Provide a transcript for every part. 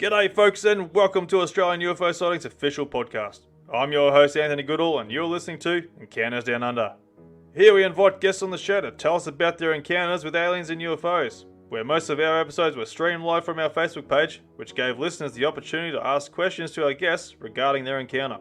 G'day folks and welcome to Australian UFO Sightings official podcast. I'm your host Anthony Goodall and you're listening to Encounters Down Under. Here we invite guests on the show to tell us about their encounters with aliens and UFOs, where most of our episodes were streamed live from our Facebook page, which gave listeners the opportunity to ask questions to our guests regarding their encounter.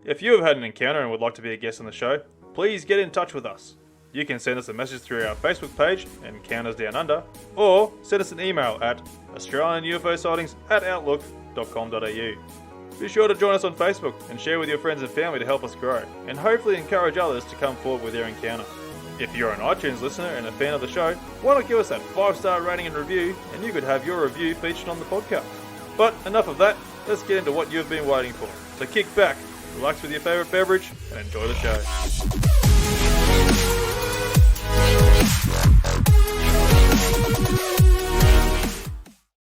If you have had an encounter and would like to be a guest on the show, please get in touch with us. You can send us a message through our Facebook page, Encounters Down Under, or send us an email at australianUFOsightings@outlook.com.au. Be sure to join us on Facebook and share with your friends and family to help us grow, and hopefully encourage others to come forward with their encounter. If you're an iTunes listener and a fan of the show, why not give us that 5-star rating and review, and you could have your review featured on the podcast. But enough of that, let's get into what you've been waiting for. So kick back, relax with your favourite beverage, and enjoy the show.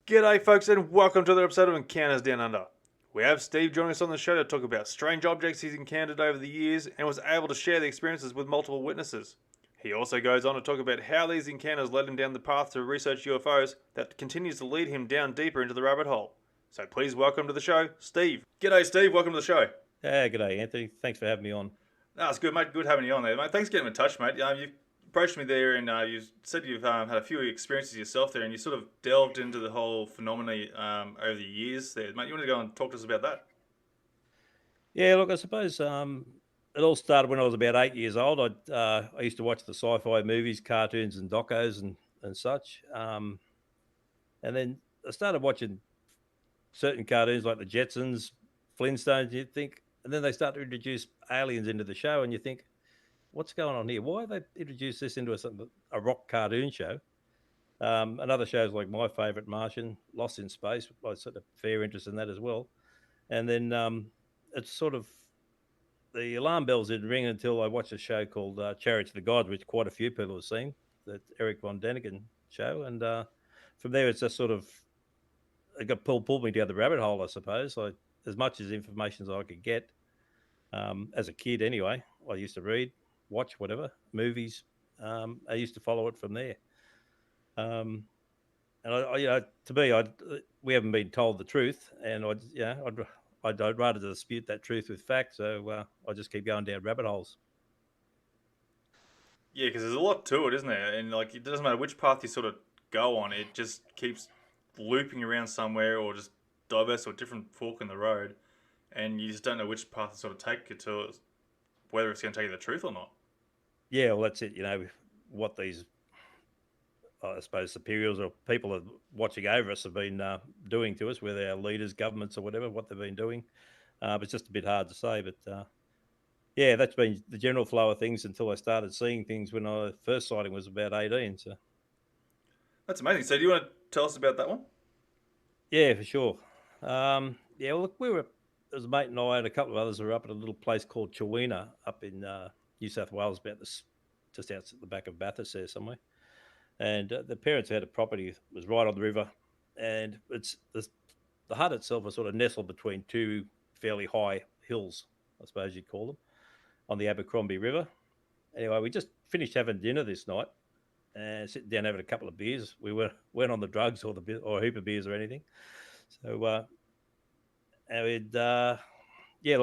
G'day folks and welcome to another episode of Encounters Down Under. We have Steve joining us on the show to talk about strange objects he's encountered over the years and was able to share the experiences with multiple witnesses. He also goes on to talk about how these encounters led him down the path to research UFOs that continues to lead him down deeper into the rabbit hole. So please welcome to the show, Steve. G'day Steve, welcome to the show. Yeah, g'day Anthony, thanks for having me on. No, it's good mate, good having you on there mate. Thanks for getting in touch mate. You've approached me there and you said you've had a few experiences yourself there and you sort of delved into the whole phenomenon over the years there. Mate, you want to go and talk to us about that? Yeah, look, I suppose it all started when I was about 8 years old. I used to watch the sci-fi movies, cartoons and docos and such. And then I started watching certain cartoons like the Jetsons, Flintstones, you'd think, and then they start to introduce aliens into the show and you think, what's going on here? Why have they introduced this into a rock cartoon show? And other shows like my favourite, Martian, Lost in Space, I sort of fair interest in that as well. And then it's sort of, the alarm bells didn't ring until I watched a show called Chariots of the Gods, which quite a few people have seen, that Eric Von Däniken show. And from there, it's just sort of, it got pulled me down the rabbit hole, I suppose. As much as information as I could get, as a kid anyway, I used to read, watch whatever movies. I used to follow it from there. And to me, we haven't been told the truth, and I'd rather dispute that truth with fact. So I just keep going down rabbit holes. Yeah, because there's a lot to it, isn't there? And like, it doesn't matter which path you sort of go on, it just keeps looping around somewhere, or just diverts to a different fork in the road, and you just don't know which path to sort of take it to, whether it's going to tell you the truth or not. Yeah, well, that's it. What these, I suppose, superiors or people that are watching over us have been doing to us, whether our leaders, governments or whatever, what they've been doing. It's just a bit hard to say. But, yeah, that's been the general flow of things until I started seeing things when I first sighting was about 18. So that's amazing. So do you want to tell us about that one? Yeah, for sure. Yeah, well, look, there was a mate and I and a couple of others were up at a little place called Chawina up in New South Wales, just out the back of Bathurst there somewhere. And the parents had a property that was right on the river, and the hut itself was sort of nestled between two fairly high hills, I suppose you'd call them, on the Abercrombie River. Anyway, we just finished having dinner this night and sitting down having a couple of beers. We weren't on the drugs or a heap of beers or anything. So look,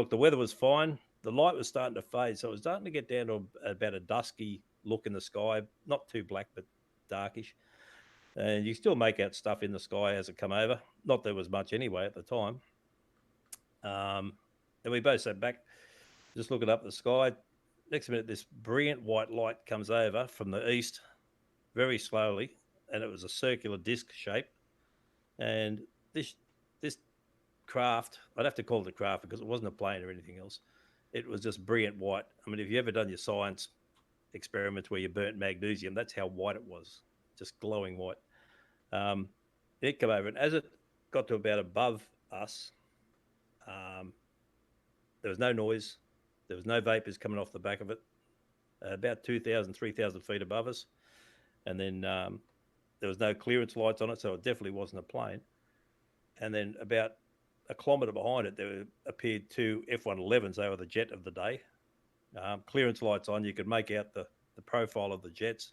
the weather was fine. The light was starting to fade, so it was starting to get down to about a dusky look in the sky, not too black, but darkish. And you still make out stuff in the sky as it come over. Not there was much anyway at the time. And we both sat back, just looking up at the sky. Next minute, this brilliant white light comes over from the east very slowly, and it was a circular disc shape. And this craft, I'd have to call it a craft because it wasn't a plane or anything else. It was just brilliant white. I mean, if you ever done your science experiments where you burnt magnesium, that's how white it was, just glowing white. It came over, and as it got to about above us, there was no noise. There was no vapors coming off the back of it. About 2,000, 3,000 feet above us. And then there was no clearance lights on it, so it definitely wasn't a plane. And then about a kilometre behind it, there appeared two F-111s. They were the jet of the day. Clearance lights on. You could make out the profile of the jets,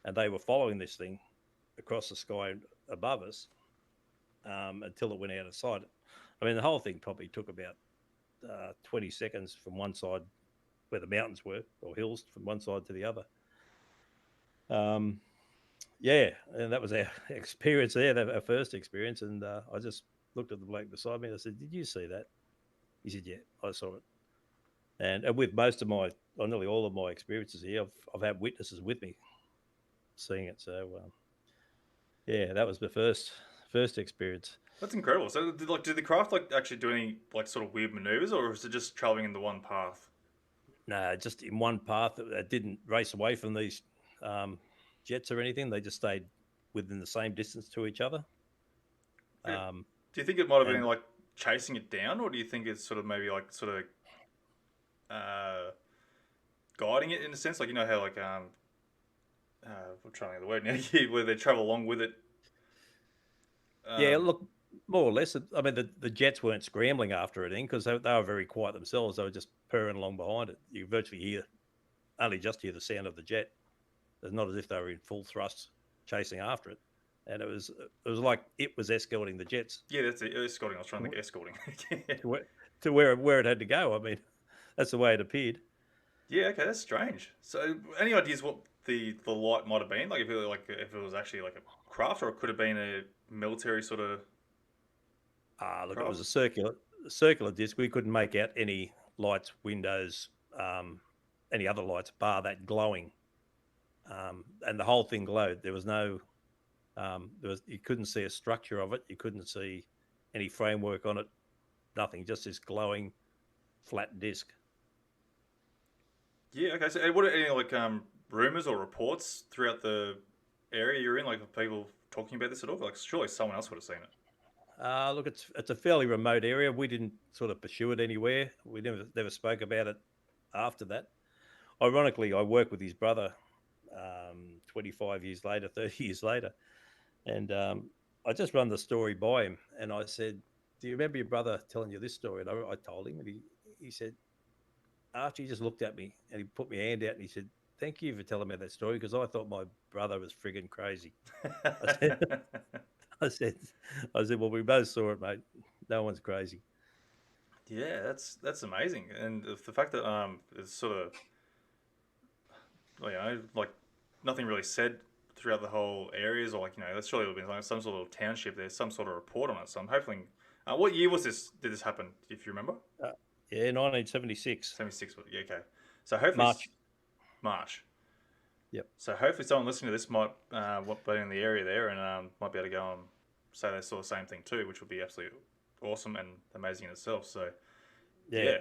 and they were following this thing across the sky above us. until it went out of sight. I mean, the whole thing probably took about 20 seconds from one side where the mountains were, or hills, from one side to the other. Yeah, and that was our experience there, our first experience. And I just looked at the bloke beside me and I said, "Did you see that?" He said, "Yeah, I saw it." And with most of my, or nearly all of my experiences here, I've had witnesses with me seeing it. So yeah, that was the first experience. That's incredible. So, did the craft actually do any sort of weird maneuvers, or was it just traveling in the one path? No, just in one path. It didn't race away from these um, jets or anything. They just stayed within the same distance to each other. Yeah. Um, Do you think it might have been and chasing it down, or do you think it's sort of maybe uh, guiding it in a sense? Like, you know how I'm trying to get the word now, where they travel along with it. yeah, look, more or less. I mean, the jets weren't scrambling after anything because they were very quiet themselves. They were just purring along behind it. You virtually only just hear the sound of the jet. It's not as if they were in full thrust chasing after it. And it was like it was escorting the jets Yeah, that's it. Escorting. I was trying to think escorting. to where it had to go. I mean, that's the way it appeared. Yeah, okay, that's strange. So, any ideas what the light might have been? Like, if it was actually like a craft, or it could have been a military sort of Look, it was craft? a circular disc. We couldn't make out any lights, windows, any other lights, bar that glowing. And the whole thing glowed. There was no, you couldn't see a structure of it. You couldn't see any framework on it. Nothing. Just this glowing flat disc. Yeah, okay. So, what are any rumors or reports throughout the area you're in? Like, of people talking about this at all? Like, surely someone else would have seen it. Look, it's a fairly remote area. We didn't sort of pursue it anywhere. We never spoke about it after that. Ironically, I worked with his brother 25 years later, 30 years later, and I just run the story by him, and I said, "Do you remember your brother telling you this story?" And I told him, and he said, after he just looked at me and he put my hand out and he said, "Thank you for telling me that story because I thought my brother was frigging crazy." I said, I said, I said, "Well, we both saw it, mate. No one's crazy." Yeah, that's amazing, and the fact that it's sort of nothing really said throughout the whole areas, or that's surely would have been like some sort of township. There's some sort of report on it. So I'm hoping. What year was this? Did this happen? If you remember, Uh, yeah, 1976, 76. Yeah, okay. So hopefully March. March. Yep. So hopefully someone listening to this might be in the area there and might be able to go and say they saw the same thing too, which would be absolutely awesome and amazing in itself. So Yeah. yeah.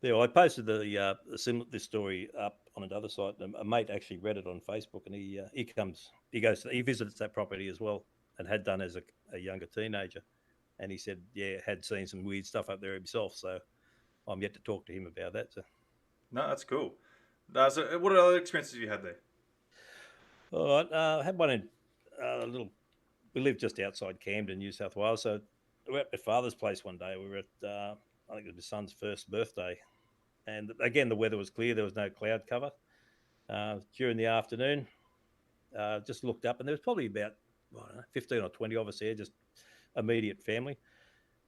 Yeah, well, I posted this story up on another site. And a mate actually read it on Facebook, and he visits that property as well, and had done as a younger teenager. And he said, yeah, had seen some weird stuff up there himself. So I'm yet to talk to him about that. So, No, that's cool. So what other experiences have you had there? all right, I had one in a little. We live just outside Camden, New South Wales. So we were at my father's place one day. We were at I think it was my son's first birthday, and again the weather was clear. There was no cloud cover. During the afternoon, just looked up, and there was probably about 15 or 20 of us there, just immediate family.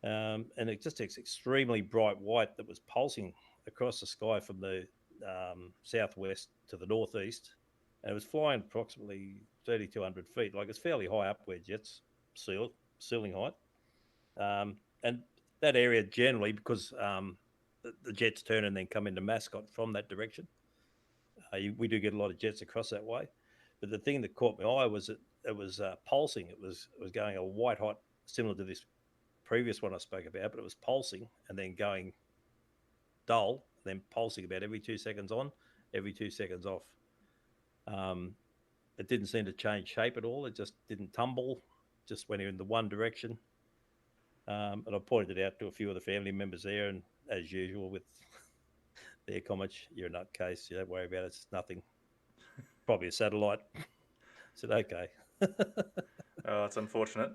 And it just it's extremely bright white that was pulsing across the sky from the southwest to the northeast. And it was flying approximately 3,200 feet. Like it's fairly high up where jets ceiling height. And that area generally, because the jets turn and then come into Mascot from that direction, we do get a lot of jets across that way. But the thing that caught my eye was that it was pulsing. It was going a white hot, similar to this previous one I spoke about, but it was pulsing and then going dull, then pulsing about every 2 seconds on, every 2 seconds off. It didn't seem to change shape at all. It just didn't tumble, just went in the one direction. And I pointed it out to a few of the family members there, and as usual with their comments, "You're a nutcase. You don't worry about it. It's nothing. Probably a satellite." I said, "Okay." Oh, it's unfortunate.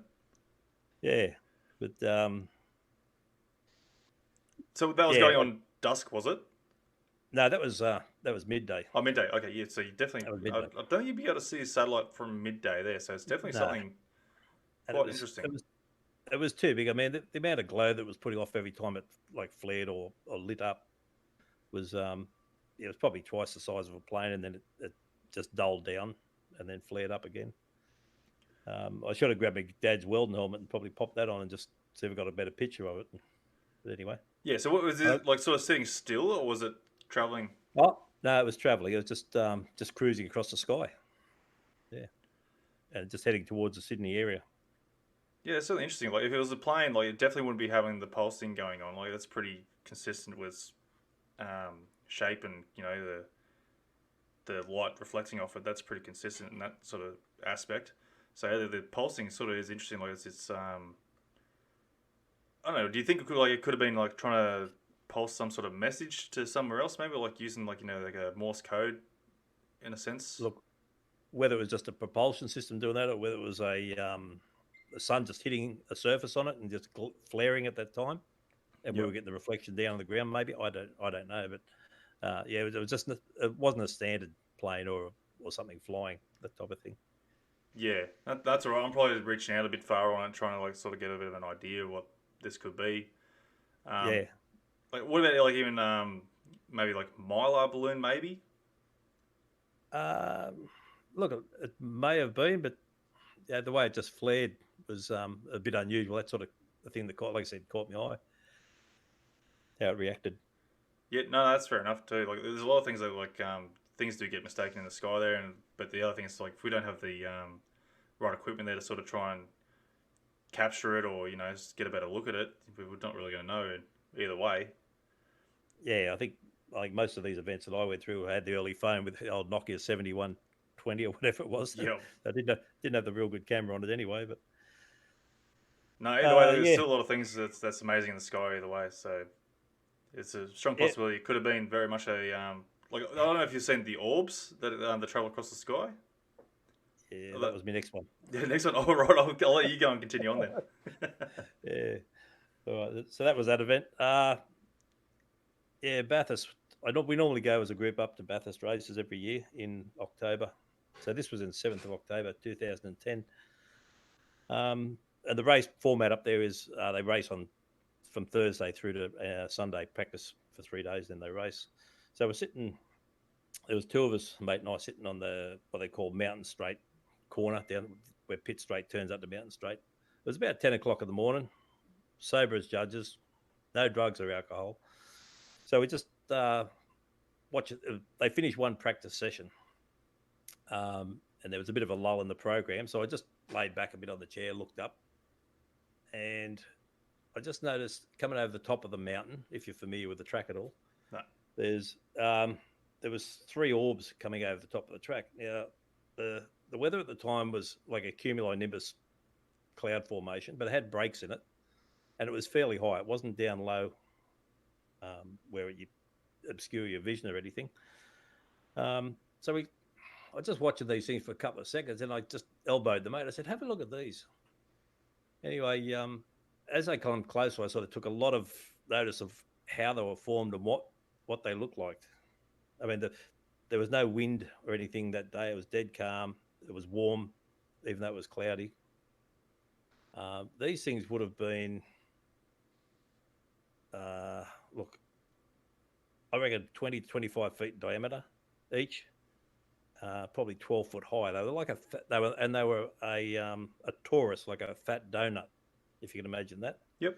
Yeah, but So that was yeah, going on dusk, was it? no, that was midday. Oh, midday. Okay, yeah. So you definitely, That was I midday. don't think you'd be able to see a satellite from midday there. So it's definitely No, something. and Quite interesting. it was too big. I mean, the amount of glow that was putting off every time it like flared or lit up was it was probably twice the size of a plane, and then it just dulled down and then flared up again. I should have grabbed my dad's Weldon helmet and probably popped that on and just see if I got a better picture of it. But anyway, Yeah. So what was it like? Sort of sitting still, or was it traveling? oh no, it was traveling. It was just cruising across the sky. Yeah, and just heading towards the Sydney area. Yeah, it's really interesting. Like if it was a plane, like it definitely wouldn't be having the pulsing going on. Like that's pretty consistent with shape and the light reflecting off it. That's pretty consistent in that sort of aspect. So yeah, the pulsing sort of is interesting. Like it's I don't know. Do you think it could have been like trying to pulse some sort of message to somewhere else? Maybe like using like like a Morse code in a sense. Look, whether it was just a propulsion system doing that, or whether it was the sun just hitting a surface on it and just flaring at that time, and we Yep. were getting the reflection down on the ground. Maybe I don't know, but yeah, it was just it wasn't a standard plane or something flying, that type of thing. Yeah, that's all right. I'm probably reaching out a bit far on it, trying to like sort of get a bit of an idea of what this could be. Um, Yeah. like what about like even maybe like mylar balloon maybe? Um, Look, it may have been, but yeah, the way it just flared was a bit unusual. That sort of the thing that caught, like I said, caught my eye. How it reacted. Yeah, no, that's fair enough too. Like there's a lot of things that like things do get mistaken in the sky there, and but the other thing is like if we don't have the right equipment there to sort of try and capture it or just get a better look at it, we're not really going to know either way. Yeah, I think like most of these events that I went through had the early phone with the old Nokia 7120 or whatever it was. Yeah. I didn't have the real good camera on it anyway. But No, either way, there's yeah, still a lot of things that's amazing in the sky either way. So it's a strong yeah, possibility. It could have been very much a like I don't know if you've seen the orbs that travel across the sky. yeah. Oh, That was my next one. yeah, next one. Oh, right. I'll let you go and continue on then. Yeah. All right. So that was that event. Yeah, Bathurst. We normally go as a group up to Bathurst races every year in October. So this was in 7th of October, 2010. And the race format up there is they race on from Thursday through to Sunday, practice for 3 days, then they race. So we're sitting. There was two of us, mate and I, sitting on the what they call Mountain Straight corner down where Pitt Straight turns up to Mountain Straight. It was about 10 o'clock in the morning. Sober as judges, no drugs or alcohol. So we just watch it. They finished one practice session, and there was a bit of a lull in the program. So I just laid back a bit on the chair, looked up, and I just noticed coming over the top of the mountain. If you're familiar with the track at all, No. there's there was three orbs coming over the top of the track. Now the weather at the time was like a cumulonimbus cloud formation, but it had breaks in it, and it was fairly high. It wasn't down low where you obscure your vision or anything. So I just watching these things for a couple of seconds, and I just elbowed the mate. I said, "Have a look at these." Anyway, as they come closer, I sort of took a lot of notice of how they were formed and what they looked like. I mean, there was no wind or anything that day. It was dead calm. It was warm, even though it was cloudy. These things would have been, look, I reckon 20 to 25 feet in diameter each, probably 12 foot high. They were like they were a torus, like a fat donut, if you can imagine that. Yep.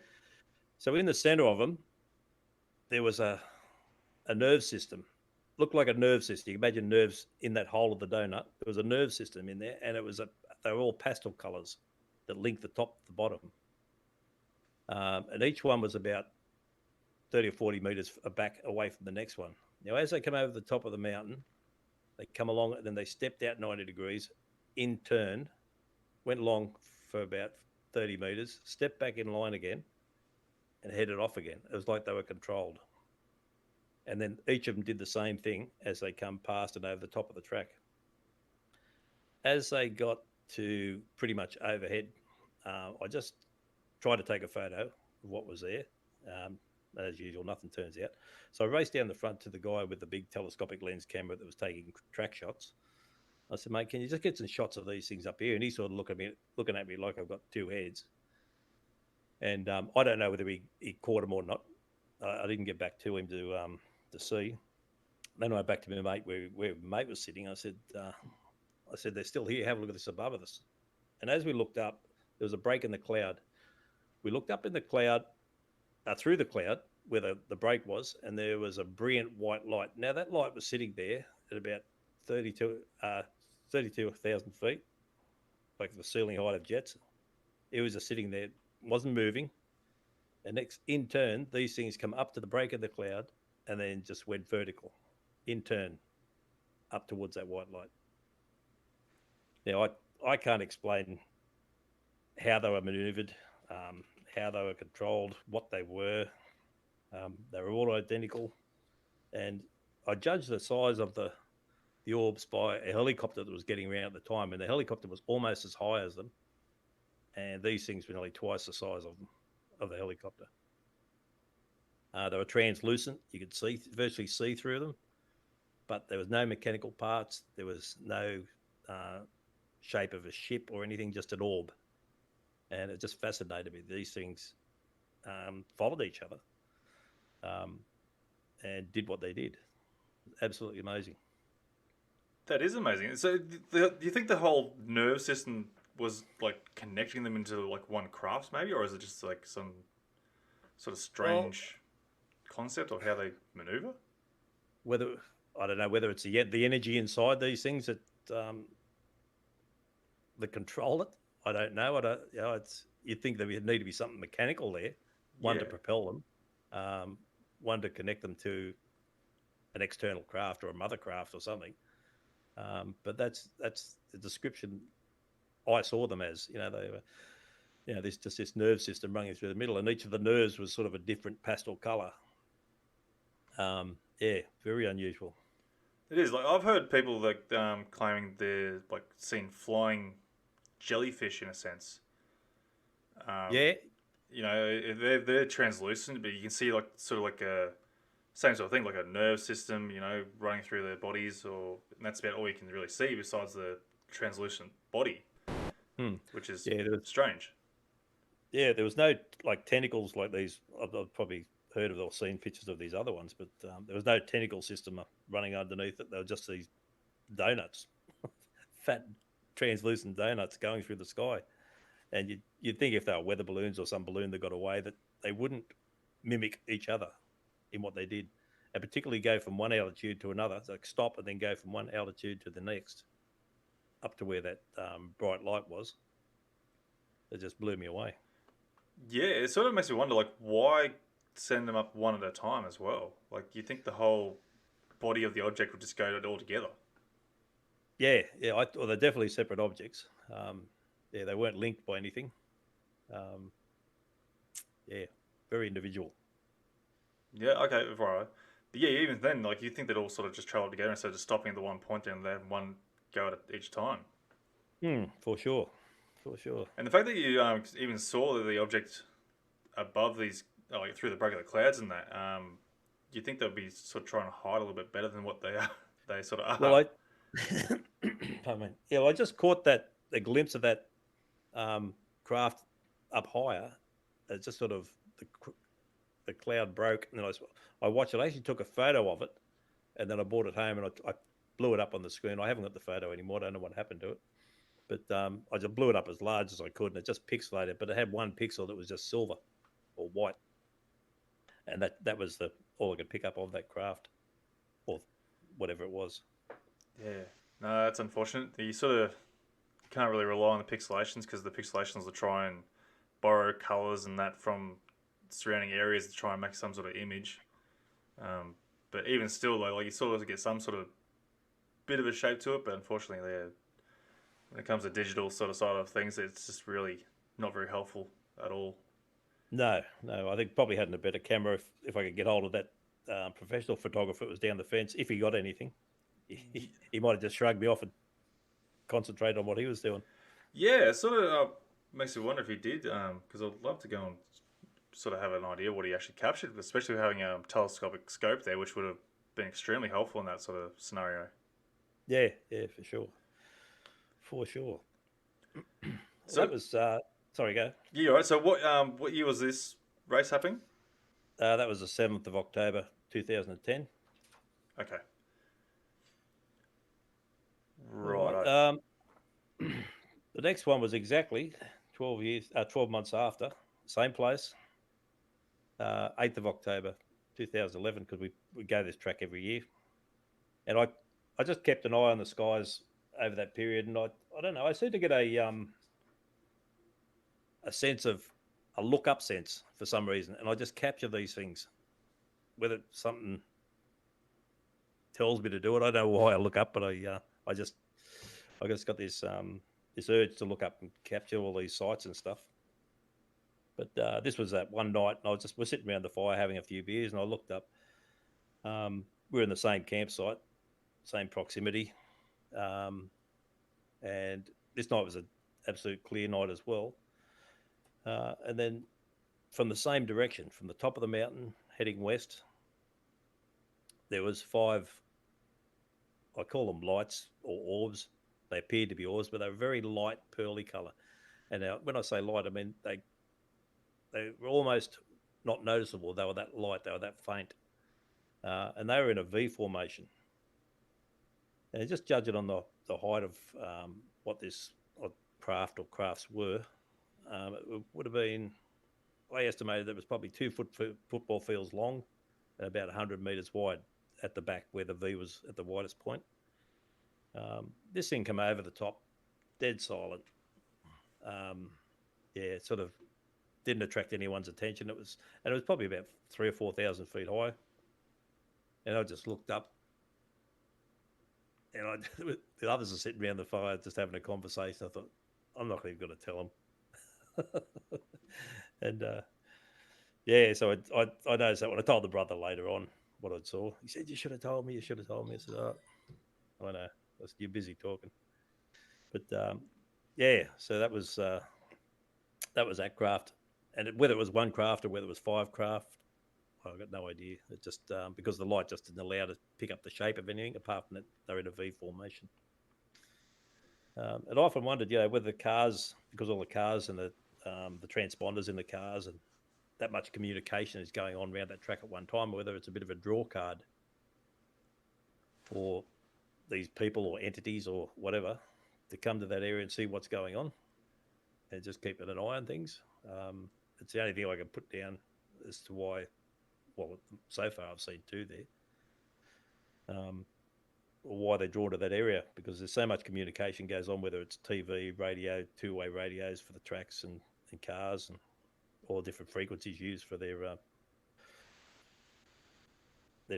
So in the center of them, there was a nerve system. Looked like a nerve system. You can imagine nerves in that hole of the donut. There was a nerve system in there, and they were all pastel colors that linked the top to the bottom. And each one was about 30 or 40 meters back away from the next one. Now, as they come over the top of the mountain, they come along and then they stepped out 90 degrees, in turn, went along for about 30 meters, stepped back in line again, and headed off again. It was like they were controlled. And then each of them did the same thing as they come past and over the top of the track. As they got to pretty much overhead, I just tried to take a photo of what was there. As usual, nothing turns out. So I raced down the front to the guy with the big telescopic lens camera that was taking track shots. I said, mate, can you just get some shots of these things up here? And he sort of looking at me like I've got two heads. And I don't know whether he caught him or not. I didn't get back to him to see. Then I went back to my mate where my mate was sitting. I said, they're still here. Have a look at this above us. And as we looked up, there was a break in the cloud. We looked up in the cloud, through the cloud where the break was, and there was a brilliant white light. Now, that light was sitting there at about 32,000 feet, like the ceiling height of jets. It was just sitting there, wasn't moving. And in turn, these things come up to the break of the cloud and then just went vertical, in turn, up towards that white light. Now, I can't explain how they were maneuvered, how they were controlled, what they were. They were all identical. And I judged the size of the orbs by a helicopter that was getting around at the time. And the helicopter was almost as high as them. And these things were nearly twice the size of the helicopter. They were translucent. You could virtually see through them. But there was no mechanical parts. There was no shape of a ship or anything, just an orb. And it just fascinated me. These things followed each other and did what they did. Absolutely amazing. That is amazing. So, do you think the whole nerve system was like connecting them into like one craft, maybe, or is it just like some sort of strange concept of how they maneuver? I don't know whether it's the energy inside these things that control it. I don't know. You'd think there would need to be something mechanical there, one to propel them, one to connect them to an external craft or a mother craft or something. But that's the description I saw them as. They were, this nerve system running through the middle, and each of the nerves was sort of a different pastel color. Very unusual. It is. Like, I've heard people like claiming they're like seen flying jellyfish in a sense. They're translucent, but you can see like sort of like a same sort of thing, like a nerve system, running through their bodies, and that's about all you can really see besides the translucent body, which is strange. Yeah, there was no like tentacles like these. I've probably heard of or seen pictures of these other ones, but there was no tentacle system running underneath it. They were just these donuts, fat, translucent donuts going through the sky. And you'd think if they were weather balloons or some balloon that got away, that they wouldn't mimic each other in what they did, and particularly go from one altitude to another, so like stop and then go from one altitude to the next, up to where that bright light was. It just blew me away. Yeah, it sort of makes me wonder, like, why send them up one at a time as well? Like, you think the whole body of the object would just go all together? Yeah. Well, they're definitely separate objects. They weren't linked by anything. Very individual. Yeah, okay, right. But yeah, even then, like, you think they'd all sort of just travel together instead of just stopping at the one point and they have one go at it each time. For sure. And the fact that you even saw the object above these, like through the break of the clouds and that, you think they'd be sort of trying to hide a little bit better than what they are? They sort of are. Well, I just caught a glimpse of that craft up higher. It's just sort of the cloud broke, and then I watched it. I actually took a photo of it, and then I brought it home and I blew it up on the screen. I haven't got the photo anymore. I don't know what happened to it, but I just blew it up as large as I could, and it just pixelated. But it had one pixel that was just silver or white, and that was all I could pick up of that craft or whatever it was. Yeah, no, that's unfortunate. You sort of can't really rely on the pixelations because the pixelations will try and borrow colours and that from surrounding areas to try and make some sort of image. But even still, though, like you sort of get some sort of bit of a shape to it. But unfortunately, when it comes to digital sort of side of things, it's just really not very helpful at all. No, I think probably had a better camera if I could get hold of that professional photographer that was down the fence. If he got anything, he might have just shrugged me off and concentrated on what he was doing. Yeah, it sort of makes me wonder if he did, because I'd love to go and sort of have an idea what he actually captured, especially having a telescopic scope there, which would have been extremely helpful in that sort of scenario. Yeah, for sure. for sure. So, That was sorry, go. yeah, all right. So what year was this race happening? That was the 7th of October, 2010. Okay. All right. Right. The next one was exactly 12 months after, same place, 8th of October, 2011, because we go this track every year, and I just kept an eye on the skies over that period, and I don't know, I seem to get a sense of a look up sense for some reason, and I just capture these things, whether something tells me to do it. I don't know why I look up, but I just got this urge to look up and capture all these sights and stuff. But this was that one night, and we're sitting around the fire having a few beers, and I looked up. We're in the same campsite, same proximity, um, and this night was an absolute clear night as well. And then from the same direction, from the top of the mountain heading west, there was 5. I call them lights or orbs. They appeared to be orbs, but they were very light pearly color. And now, when I say light, I mean they were almost not noticeable. They were that light. They were that faint, and they were in a V formation. And just judging on the height of what this craft or crafts were, it would have been. I estimated that it was probably 2 foot football fields long and about 100 meters wide at the back where the V was at the widest point. This thing came over the top, dead silent. Yeah, it sort of didn't attract anyone's attention. It was probably about 3,000 or 4,000 feet high. And I just looked up, and the others are sitting around the fire just having a conversation. I thought, I'm not even going to tell them. And yeah, so I noticed that when I told the brother later on what I saw. He said, "You should have told me. You should have told me." I said, "Oh, I know. You're busy talking." But yeah, so that was that craft, and whether it was one craft or whether it was 5 craft, I've got no idea. It just because the light just didn't allow to pick up the shape of anything apart from that they're in a V formation. And I often wondered, whether the cars, because all the cars and the transponders in the cars and that much communication is going on around that track at one time, or whether it's a bit of a draw card for these people or entities or whatever to come to that area and see what's going on and just keep an eye on things. It's the only thing I can put down as to why, well, so far I've seen 2 there, or why they're drawn to that area, because there's so much communication goes on, whether it's TV, radio, 2-way radios for the tracks and cars, and all different frequencies used for their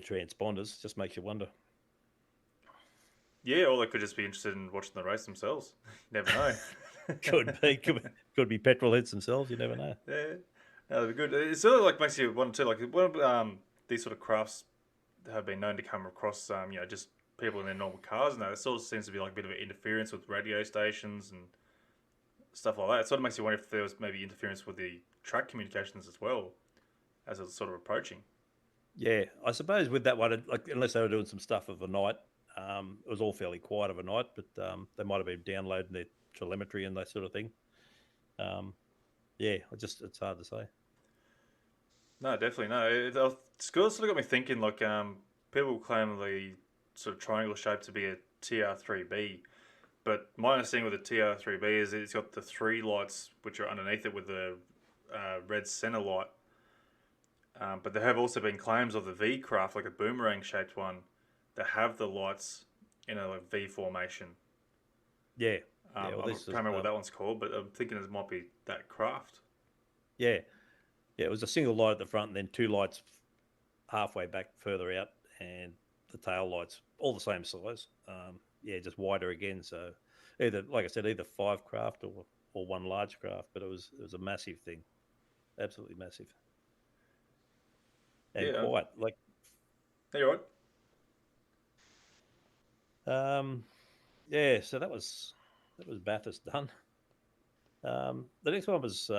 transponders. Just makes you wonder. Yeah, or they could just be interested in watching the race themselves. You never know. could be petrol heads themselves. You never know. Yeah, that'd be good. It sort of like makes you wonder too. Like when these sort of crafts have been known to come across, just people in their normal cars and that. It sort of seems to be like a bit of an interference with radio stations and stuff like that. It sort of makes you wonder if there was maybe interference with the track communications as well, as it's sort of approaching. Yeah, I suppose with that one, like unless they were doing some stuff of a night, it was all fairly quiet of a night. But they might have been downloading their telemetry and that sort of thing. Yeah, it's hard to say. No, definitely no. It's sort of got me thinking. Like, people claim the sort of triangle shape to be a TR3B, but my understanding with the TR3B is it's got the 3 lights which are underneath it with the red center light. But there have also been claims of the V craft, like a boomerang shaped one, that have the lights in a V formation. Yeah. I can't remember what that one's called, but I'm thinking it might be that craft. Yeah. Yeah, it was a single light at the front and then 2 lights halfway back further out, and the tail lights all the same size. Yeah, just wider again. So either, like I said, either 5 craft or 1 large craft, but it was a massive thing, absolutely massive, and Yeah, quiet. Like, you're right. yeah. So that was Bathurst done. The next one was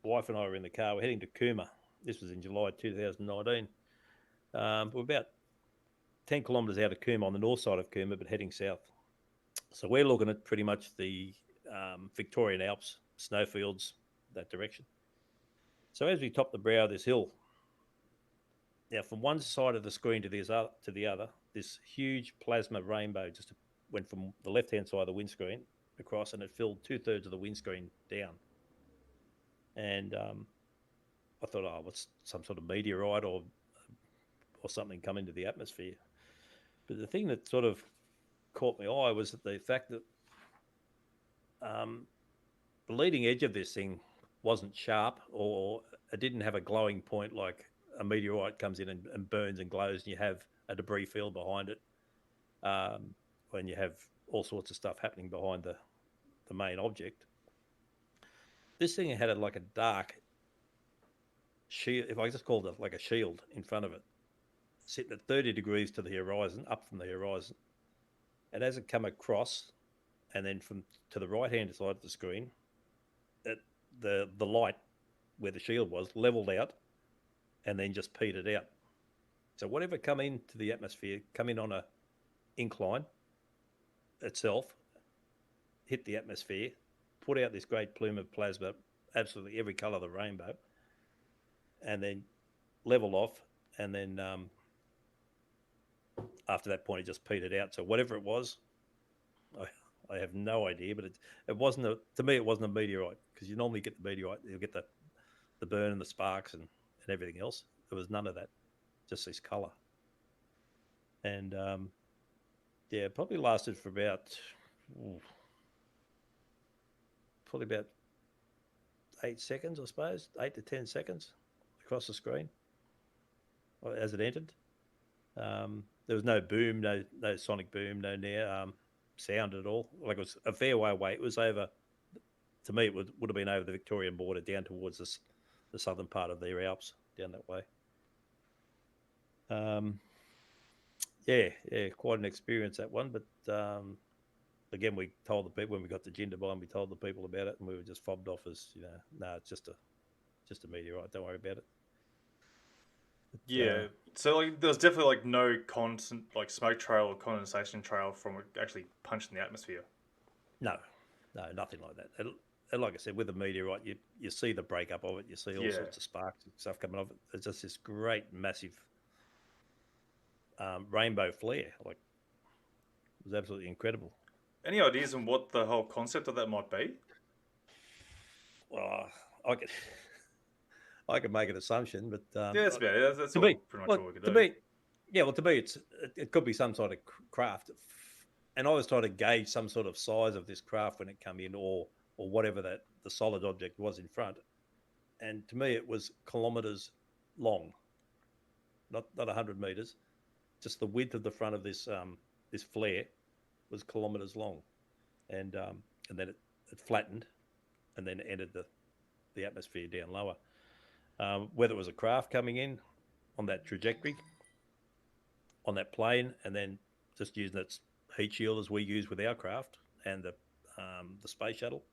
wife and I were in the car. We're heading to Cooma. This was in July 2019. We're about 10 kilometres out of Cooma, on the north side of Cooma, but heading south. So we're looking at pretty much the Victorian Alps, snowfields, that direction. So as we top the brow of this hill, now from one side of the screen to the other, this huge plasma rainbow just went from the left-hand side of the windscreen across, and it filled 2/3 of the windscreen down. And I thought, oh, what's some sort of meteorite or something come into the atmosphere? But the thing that sort of caught my eye was the fact that the leading edge of this thing wasn't sharp, or it didn't have a glowing point like a meteorite comes in and burns and glows, and you have a debris field behind it. When you have all sorts of stuff happening behind the main object, this thing had like a dark shield, if I just called it like a shield in front of it, sitting at 30 degrees to the horizon, up from the horizon. And as it come across, and then from to the right-hand side of the screen, the light where the shield was leveled out and then just petered out. So whatever come into the atmosphere, come in on a incline itself, hit the atmosphere, put out this great plume of plasma, absolutely every colour of the rainbow, and then level off, and then after that point it just petered out. So whatever it was, I have no idea, but it wasn't to me it wasn't a meteorite, because you normally get the meteorite, you'll get the burn and the sparks and everything else. There was none of that, just this colour. And yeah, it probably lasted for about 8 seconds, I suppose, 8 to 10 seconds across the screen as it entered. There was no boom, no sonic boom, no sound at all. Like, it was a fair way away. It was over, to me, it would have been over the Victorian border down towards the southern part of the Alps, down that way. Yeah, quite an experience, that one. But again, we told the people when we got to Jindabyne, we told the people about it, and we were just fobbed off as, no, it's just a meteorite. Don't worry about it. But, Yeah. So like, there's definitely like no constant like smoke trail or condensation trail from it actually punching the atmosphere. No, nothing like that. And like I said, with a meteorite, you see the breakup of it. You see all sorts of sparks and stuff coming off it. It's just this great, massive rainbow flare. Like, it was absolutely incredible. Any ideas on what the whole concept of that might be? Well, I could make an assumption, but Yeah, that's about it. That's to all me, pretty much well, all we could to do. me, yeah, well, to me, it could be some sort of craft, and I was trying to gauge some sort of size of this craft when it come in, or whatever that the solid object was in front. And to me, it was kilometres long, not 100 metres. Just the width of the front of this this flare was kilometres long, and then it flattened, and then entered the atmosphere down lower. Whether it was a craft coming in on that trajectory, on that plane, and then just using its heat shield as we use with our craft and the space shuttle,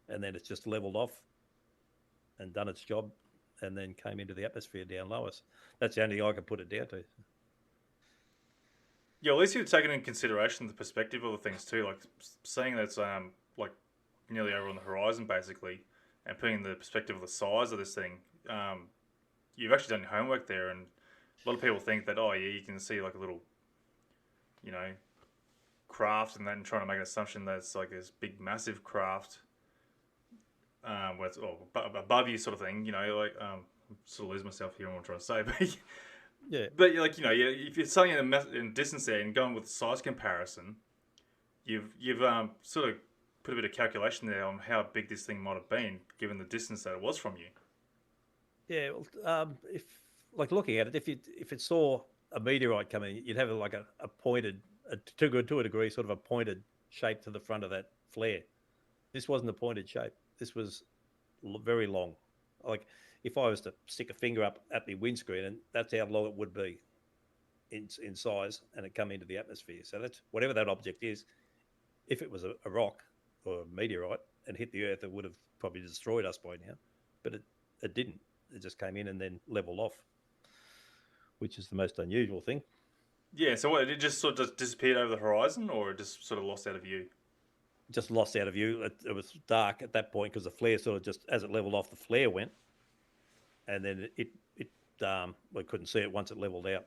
and then it's just leveled off and done its job, and then came into the atmosphere down lower. That's the only thing I can put it down to. Yeah, at least you've taken into consideration the perspective of the things too, like seeing that's like nearly over on the horizon basically, and putting the perspective of the size of this thing. You've actually done your homework there, and a lot of people think that, oh yeah, you can see like a little, craft, and then trying to make an assumption that it's like this big massive craft, where it's above you sort of thing. Like I'm sort of losing myself here on what I'm trying to say, but Yeah. But like if you're selling in distance there and going with size comparison, you've sort of put a bit of calculation there on how big this thing might have been given the distance that it was from you. Yeah, well, if like looking at it, if it saw a meteorite coming, you'd have like a pointed, to a degree, sort of a pointed shape to the front of that flare. This wasn't a pointed shape. This was very long. Like, if I was to stick a finger up at the windscreen, and that's how long it would be in size, and it come into the atmosphere. So that's whatever that object is. If it was a rock or a meteorite and hit the Earth, it would have probably destroyed us by now. But it didn't. It just came in and then leveled off, which is the most unusual thing. Yeah, so what, it just sort of just disappeared over the horizon, or it just sort of lost out of view? Just lost out of view. It was dark at that point because the flare sort of just, as it leveled off, the flare went, and then we couldn't see it once it leveled out.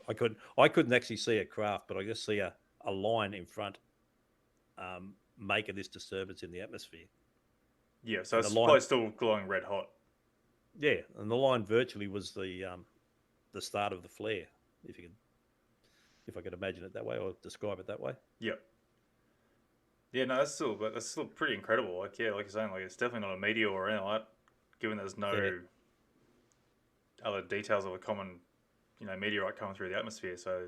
I couldn't actually see a craft, but I just see a line in front making this disturbance in the atmosphere. Yeah, so And the it's line, probably still glowing red hot. yeah, and the line virtually was the start of the flare, if I could imagine it that way or describe it that way. Yep. Yeah, no, that's still pretty incredible. Like, yeah, like you're saying, like it's definitely not a meteor or anything like that, given there's Yeah, no other details of a common, meteorite coming through the atmosphere. So,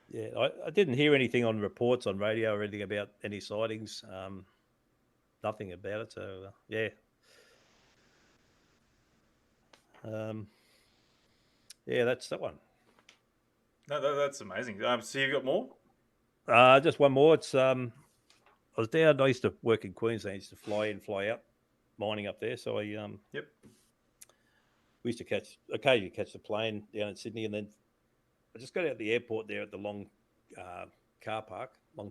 yeah. I didn't hear anything on reports on radio or anything about any sightings. Nothing about it. So yeah, um, yeah, that's that one. no, that's amazing. So you've got more? Just one more. It's I was down. I used to work in Queensland. I used to fly in, fly out, mining up there. So Yep. we used to occasionally catch the plane down in Sydney, and then I just got out the airport there at the uh, long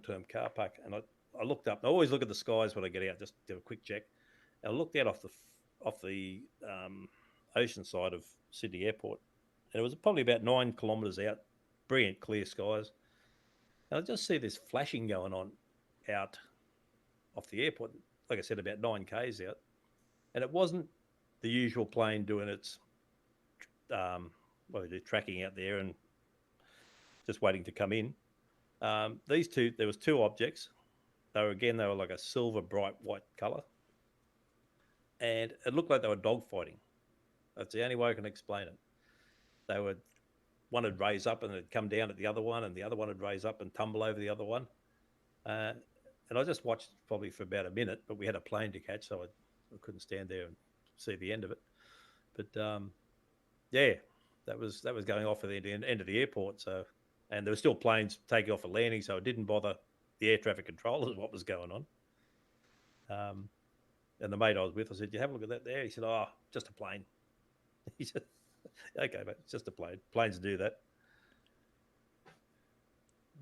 term car park, and I looked up. And I always look at the skies when I get out, just do a quick check. And I looked out off the ocean side of Sydney Airport, and it was probably about 9 kilometres out, brilliant clear skies. And I just see this flashing going on out off the airport. Like I said, about 9 k's out, and it wasn't the usual plane doing its they're tracking out there and just waiting to come in. There was two objects. They were like a silver, bright white color, and it looked like they were dogfighting. That's the only way I can explain it. They were One would raise up and it'd come down at the other one, and the other one would raise up and tumble over the other one. Uh, and I just watched probably for about a minute, but we had a plane to catch, so I couldn't stand there and see the end of it. But yeah, that was going off at the end of the airport. So, and there were still planes taking off and landing, so it didn't bother the air traffic controllers what was going on. And the mate I was with, I said, "You have a look at that there." He said, "Oh, just a plane." He said, "Okay, mate, it's just a plane. Planes do that."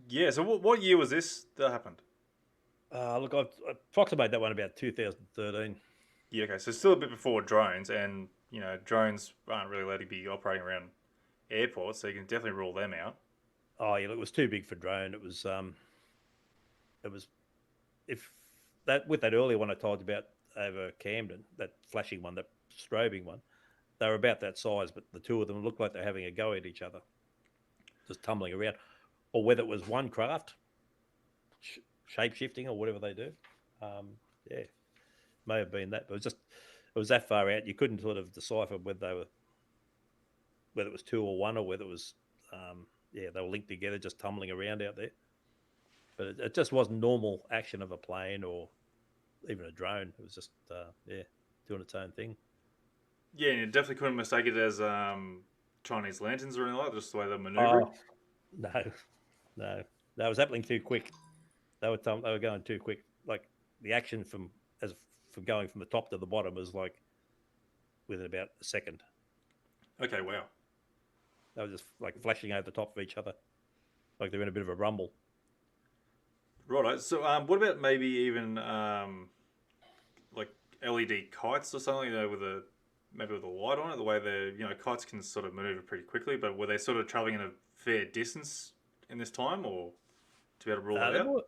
Yeah. So what year was this that happened? Look, I approximate that one about 2013. Yeah. Okay. So still a bit before drones, and drones aren't really allowed to be operating around airports, so you can definitely rule them out. Oh yeah, it was too big for drone. It was if that with that earlier one I told you about over Camden, that flashing one, that strobing one, they were about that size, but the two of them looked like they're having a go at each other, just tumbling around, or whether it was one craft shape shifting or whatever they do. Yeah, may have been that, but it was that far out you couldn't sort of decipher whether it was two or one, or whether it was yeah, they were linked together, just tumbling around out there. But it just wasn't normal action of a plane or even a drone. It was just yeah, doing its own thing. Yeah, and you definitely couldn't mistake it as Chinese lanterns or anything like that, just the way they're Oh manoeuvring. no, no, that was happening too quick. They were going too quick. Like the action from going from the top to the bottom was like within about a second. Okay, wow. They were just like flashing over the top of each other, like they're in a bit of a rumble. Right. So, what about maybe even like LED kites or something? With a maybe with a light on it. The way the kites can sort of maneuver pretty quickly, but were they sort of traveling in a fair distance in this time, or to be able to rule that They're out? more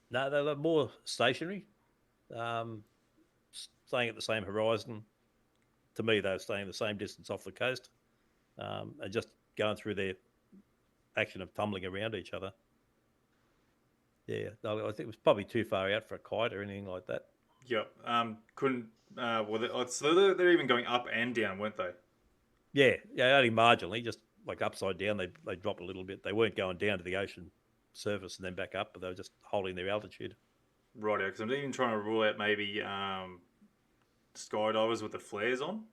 no, they were more stationary, um, staying at the same horizon. To me, they were staying the same distance off the coast, and just going through their action of tumbling around each other. Yeah, I think it was probably too far out for a kite or anything like that. Yep. Couldn't. Well, so they're even going up and down, weren't they? Yeah, yeah, only marginally, just like upside down. They drop a little bit. They weren't going down to the ocean surface and then back up, but they were just holding their altitude. Right. Because I'm even trying to rule out maybe skydivers with the flares on.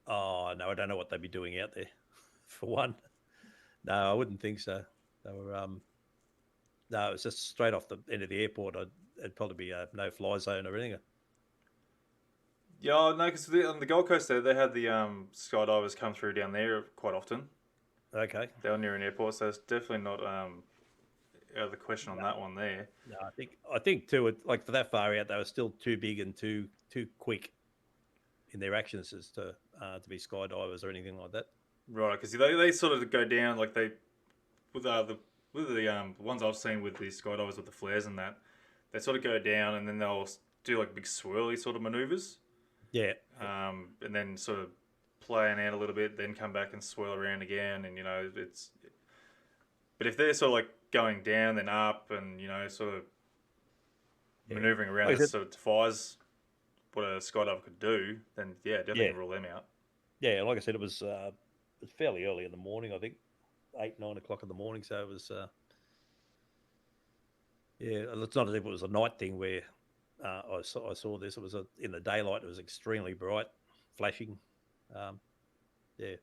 Oh no, I don't know what they'd be doing out there. For one, no, I wouldn't think so. They were no, it was just straight off the end of the airport. It'd probably be a no fly zone or anything. Yeah, no, because on the Gold Coast there, they had the skydivers come through down there quite often. Okay. They were near an airport, so it's definitely not out of the question on No, that one there. no, I think too. Like for that far out, they were still too big and too quick in their actions as to be skydivers or anything like that. Right, because they sort of go down like they with the ones I've seen with the skydivers with the flares and that, they sort of go down and then they'll do like big swirly sort of maneuvers, Yeah. and then sort of play and out a little bit, then come back and swirl around again, and it's. But if they're sort of like going down then up and sort of Yeah. maneuvering around, Like I that said, sort of defies what a skydiver could do, then yeah, definitely yeah. can rule them out. Yeah. Like I said, it was fairly early in the morning. I think 8, 9 o'clock in the morning. So it was yeah. It's not as if it was a night thing where I saw this. It was in the daylight. It was extremely bright, flashing. Um, yeah.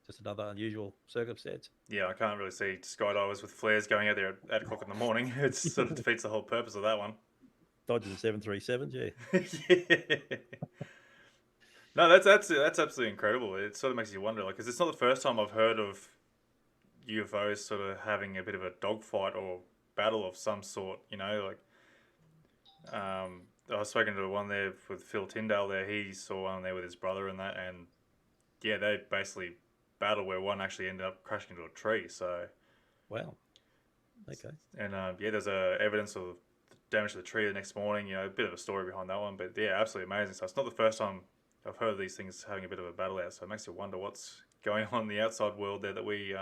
Just another unusual circumstance. Yeah, I can't really see skydivers with flares going out there at 8 o'clock in the morning. It sort of defeats the whole purpose of that one. Dodging 737s, yeah. Yeah. No, that's absolutely incredible. It sort of makes you wonder, like, because it's not the first time I've heard of UFOs sort of having a bit of a dogfight or battle of some sort. I was speaking to one there with Phil Tyndale. There, he saw one there with his brother and that, and yeah, they basically battled where one actually ended up crashing into a tree. So, Wow. Okay. and yeah, there's evidence of the damage to the tree the next morning. A bit of a story behind that one, but yeah, absolutely amazing. So it's not the first time I've heard of these things having a bit of a battle out. So it makes you wonder what's going on in the outside world there that we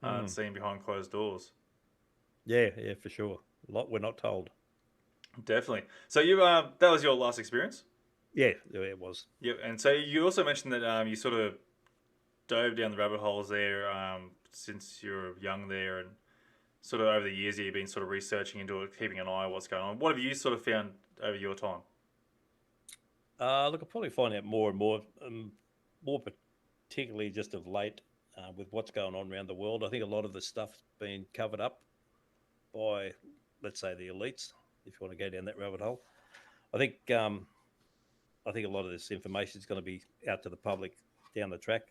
aren't seeing behind closed doors. Yeah, yeah, for sure. A lot we're not told. Definitely. So you that was your last experience. Yeah, it was. Yep. And so you also mentioned that you sort of dove down the rabbit holes there since you were young there, and sort of over the years you've been sort of researching into it, keeping an eye on what's going on. What have you sort of found over your time? Look, I'll probably find out more and more, more particularly just of late with what's going on around the world. I think a lot of the stuff's been covered up by, let's say, the elites. If you want to go down that rabbit hole, I think I think a lot of this information is going to be out to the public down the track.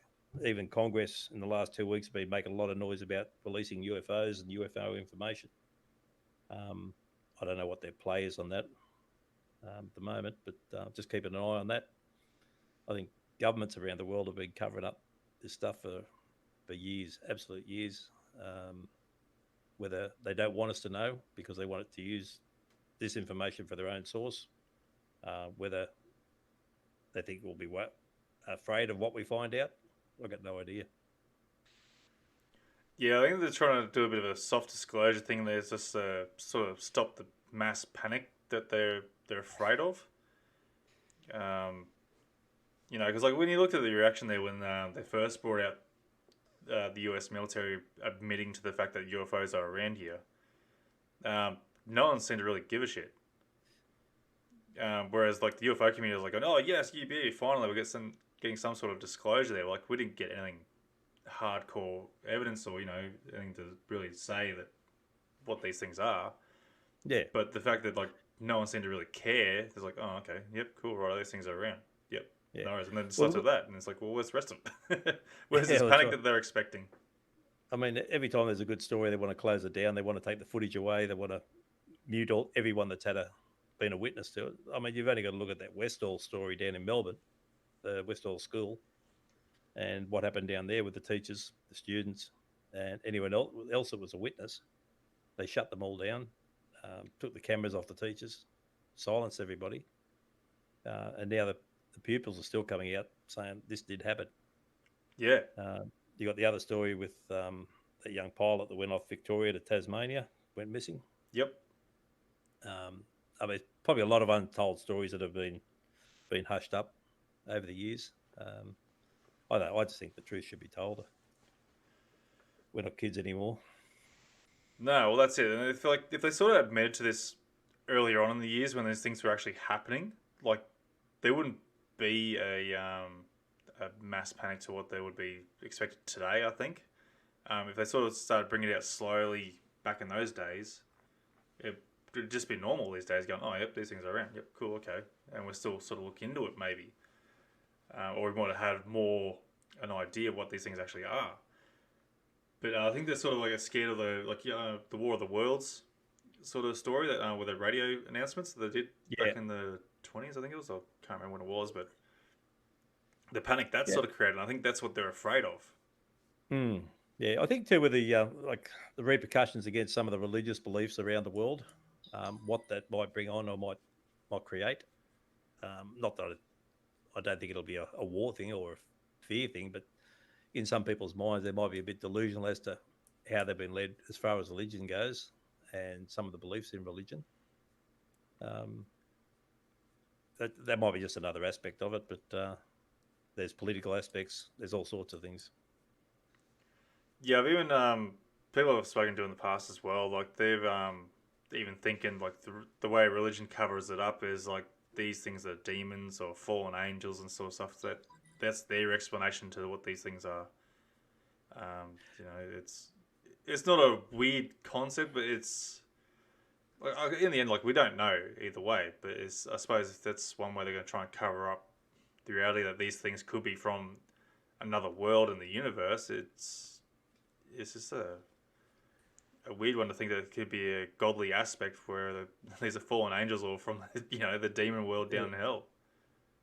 Even Congress in the last 2 weeks have been making a lot of noise about releasing UFOs and UFO information. I don't know what their play is on that at the moment, but just keeping an eye on that. I think governments around the world have been covering up this stuff for years, absolute years, whether they don't want us to know because they want it to use this information for their own source, whether they think we'll be afraid of what we find out. I've got no idea. Yeah, I think they're trying to do a bit of a soft disclosure thing. There's just sort of stop the mass panic that they're afraid of. Um, because like when you looked at the reaction there when they first brought out the U.S. military admitting to the fact that UFOs are around here, no one seemed to really give a shit. Whereas like the UFO community was like, oh yes, UB, finally we getting some sort of disclosure there. Like we didn't get anything hardcore evidence or anything to really say that what these things are. Yeah. But the fact that like no one seemed to really care, it's like, oh okay, yep, cool, right, these things are around. Yep. Yeah. No worries. And then just after that, and it's like, well, where's the rest of it? Where's Yeah, this that's panic right. that they're expecting? I mean, every time there's a good story, they want to close it down. They want to take the footage away. They want to mute everyone that's been a witness to it. I mean, you've only got to look at that Westall story down in Melbourne, the Westall School, and what happened down there with the teachers, the students, and anyone else that was a witness. They shut them all down, took the cameras off the teachers, silenced everybody, and now the pupils are still coming out saying this did happen. Yeah. You got the other story with that young pilot that went off Victoria to Tasmania, went missing. Yep. I mean, probably a lot of untold stories that have been hushed up over the years. I don't know. I just think the truth should be told. We're not kids anymore. No, well that's it. And I feel like if they sort of admitted to this earlier on in the years when these things were actually happening, like there wouldn't be a mass panic to what they would be expected today. I think if they sort of started bringing it out slowly back in those days, it'd just be normal these days. Going, oh yep, these things are around. Yep, cool, okay, and we're still sort of looking into it maybe, or we might have had more an idea of what these things actually are. But I think they're sort of like scared of the War of the Worlds sort of story that with the radio announcements that they did Yeah. back in the 20s. I think it was. I can't remember when it was, but the panic that Yeah. sort of created. I think that's what they're afraid of. Mm. Yeah, I think too with the like the repercussions against some of the religious beliefs around the world, what that might bring on or might create. Not that I don't think it'll be a war thing or a fear thing, but in some people's minds, they might be a bit delusional as to how they've been led as far as religion goes and some of the beliefs in religion. Um, that might be just another aspect of it, but there's political aspects. There's all sorts of things. Yeah, I've even people I've spoken to in the past as well. Like they've even thinking like the way religion covers it up is like these things are demons or fallen angels and sort of stuff. That's their explanation to what these things are. It's not a weird concept, but it's like, in the end, like we don't know either way. But it's I suppose that's one way they're going to try and cover up the reality that these things could be from another world in the universe. It's just a weird one to think that it could be a godly aspect where these are fallen angels or from the demon world Yeah. down in hell.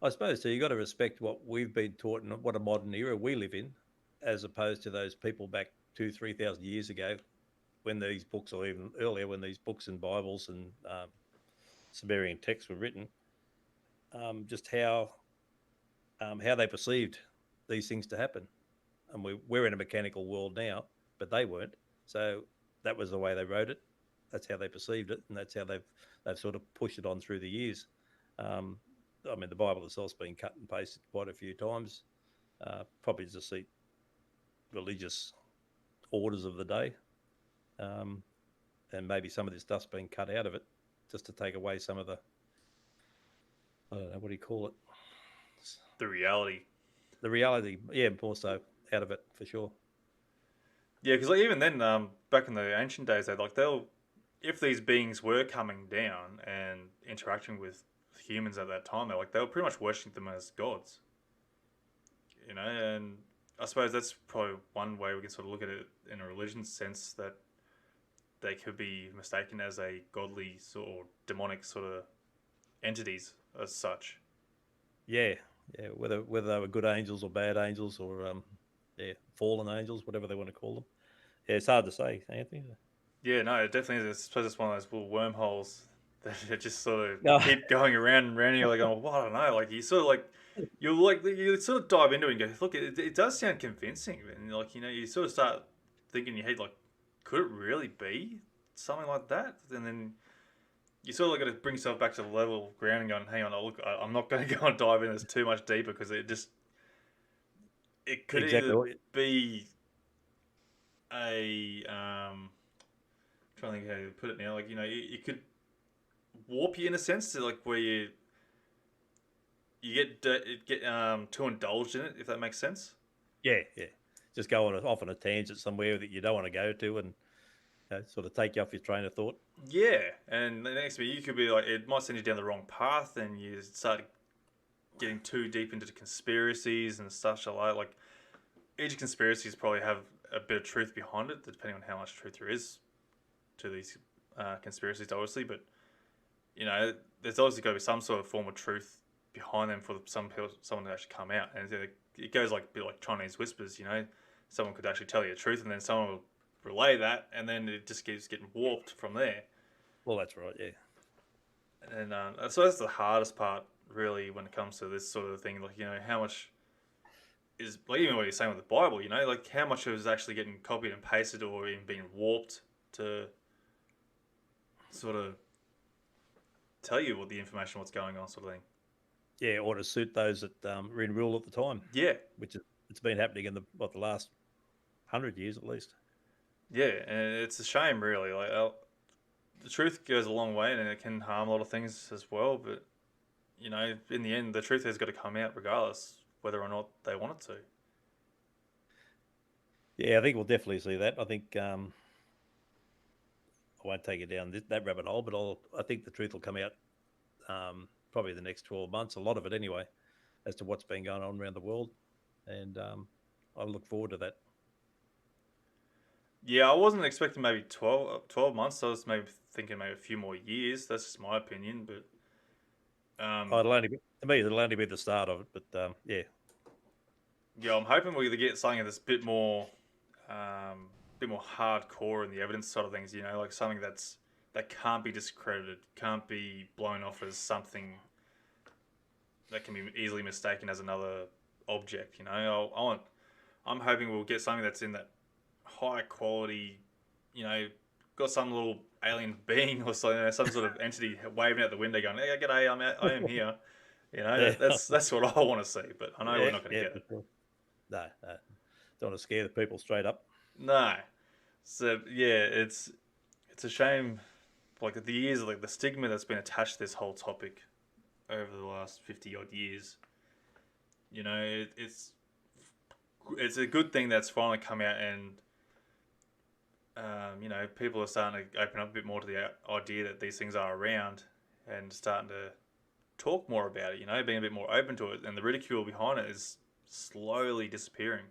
I suppose so. You got to respect what we've been taught and what a modern era we live in, as opposed to those people back 2,000-3,000 years ago when these books, or even earlier when these books and Bibles and Sumerian texts were written. Just how they perceived these things to happen, and we're in a mechanical world now, but they weren't. So that was the way they wrote it. That's how they perceived it, and that's how they've sort of pushed it on through the years. Um, I mean, the Bible itself's been cut and pasted quite a few times, probably to suit religious orders of the day, um, and maybe some of this stuff's been cut out of it just to take away some of the, I don't know, what do you call it? The reality. The reality, yeah, more so out of it for sure. Yeah, because like even then, back in the ancient days, they'll if these beings were coming down and interacting with humans at that time, they were pretty much worshiping them as gods. And I suppose that's probably one way we can sort of look at it in a religion sense that they could be mistaken as a godly or demonic sort of entities as such. Yeah, yeah. Whether they were good angels or bad angels or yeah, fallen angels, whatever they want to call them. Yeah, it's hard to say, Anthony. Yeah, no, it definitely is. I suppose it's one of those little wormholes that just sort of No, keep going around and around. You're like, oh, well, I don't know. Like you sort of you sort of dive into it and go, look, it does sound convincing, and you sort of start thinking in your head like, could it really be something like that? And then you sort of got to bring yourself back to the level of ground and going, hang on, look, I'm not going to go and dive in this too much deeper because it could exactly. either be a trying to think how to put it now. Like you could warp you in a sense to like where you get too indulged in it, if that makes sense. Yeah, yeah. Just go off on a tangent somewhere that you don't want to go to, and sort of take you off your train of thought. Yeah, and the next bit you could be like, it might send you down the wrong path, and you start getting too deep into the conspiracies and stuff like each conspiracies probably have a bit of truth behind it, depending on how much truth there is to these conspiracies, obviously. But there's obviously got to be some sort of form of truth behind them for someone to actually come out, and it goes like a bit like Chinese whispers. Someone could actually tell you the truth, and then someone will relay that, and then it just keeps getting warped from there. Well, that's right. Yeah. And so that's the hardest part, really, when it comes to this sort of thing. Like, how much is, like, even what you're saying with the Bible, like, how much is actually getting copied and pasted or even being warped to sort of tell you what the information, what's going on, sort of thing. Yeah, or to suit those that were in rule at the time. Yeah. It's been happening in the last 100 years at least. Yeah, and it's a shame, really. Like, the truth goes a long way, and it can harm a lot of things as well. But in the end, the truth has got to come out regardless, whether or not they want it to. Yeah, I think we'll definitely see that. I think I won't take it down that rabbit hole, but I think the truth will come out probably the next 12 months, a lot of it anyway, as to what's been going on around the world. And I look forward to that. Yeah, I wasn't expecting maybe 12 months. I was maybe thinking maybe a few more years. That's just my opinion, but Oh, um, it'll only be, to me, it'll only be the start of it. But yeah, yeah, I'm hoping we get something that's bit more hardcore in the evidence side of things. You know, like something that can't be discredited, can't be blown off as something that can be easily mistaken as another object. You know, I'm hoping we'll get something that's in that high quality. You know, got some little alien being or something, some sort of entity waving out the window, going, "Hey, g'day, I am here." You know, yeah, that's what I want to see. But I know we're yeah, not going to yeah. get For it. sure. No, no, don't want to scare the people straight up. No. So yeah, it's a shame, like the years, like the stigma that's been attached to this whole topic over the last 50 odd years. You know, it's a good thing that's finally come out, and you know, people are starting to open up a bit more to the idea that these things are around, and starting to talk more about it. You know, being a bit more open to it, and the ridicule behind it is slowly disappearing.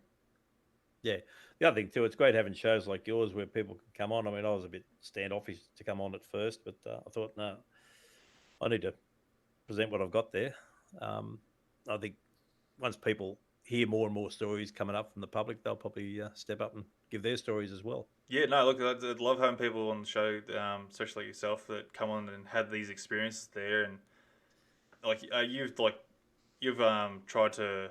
Yeah. The other thing too, it's great having shows like yours where people can come on. I mean, I was a bit standoffish to come on at first, but I thought, no, I need to present what I've got there. Um, I think once people hear more and more stories coming up from the public, they'll probably step up and give their stories as well. Yeah, no, look, I'd love having people on the show, especially like yourself, that come on and had these experiences there, and you've tried to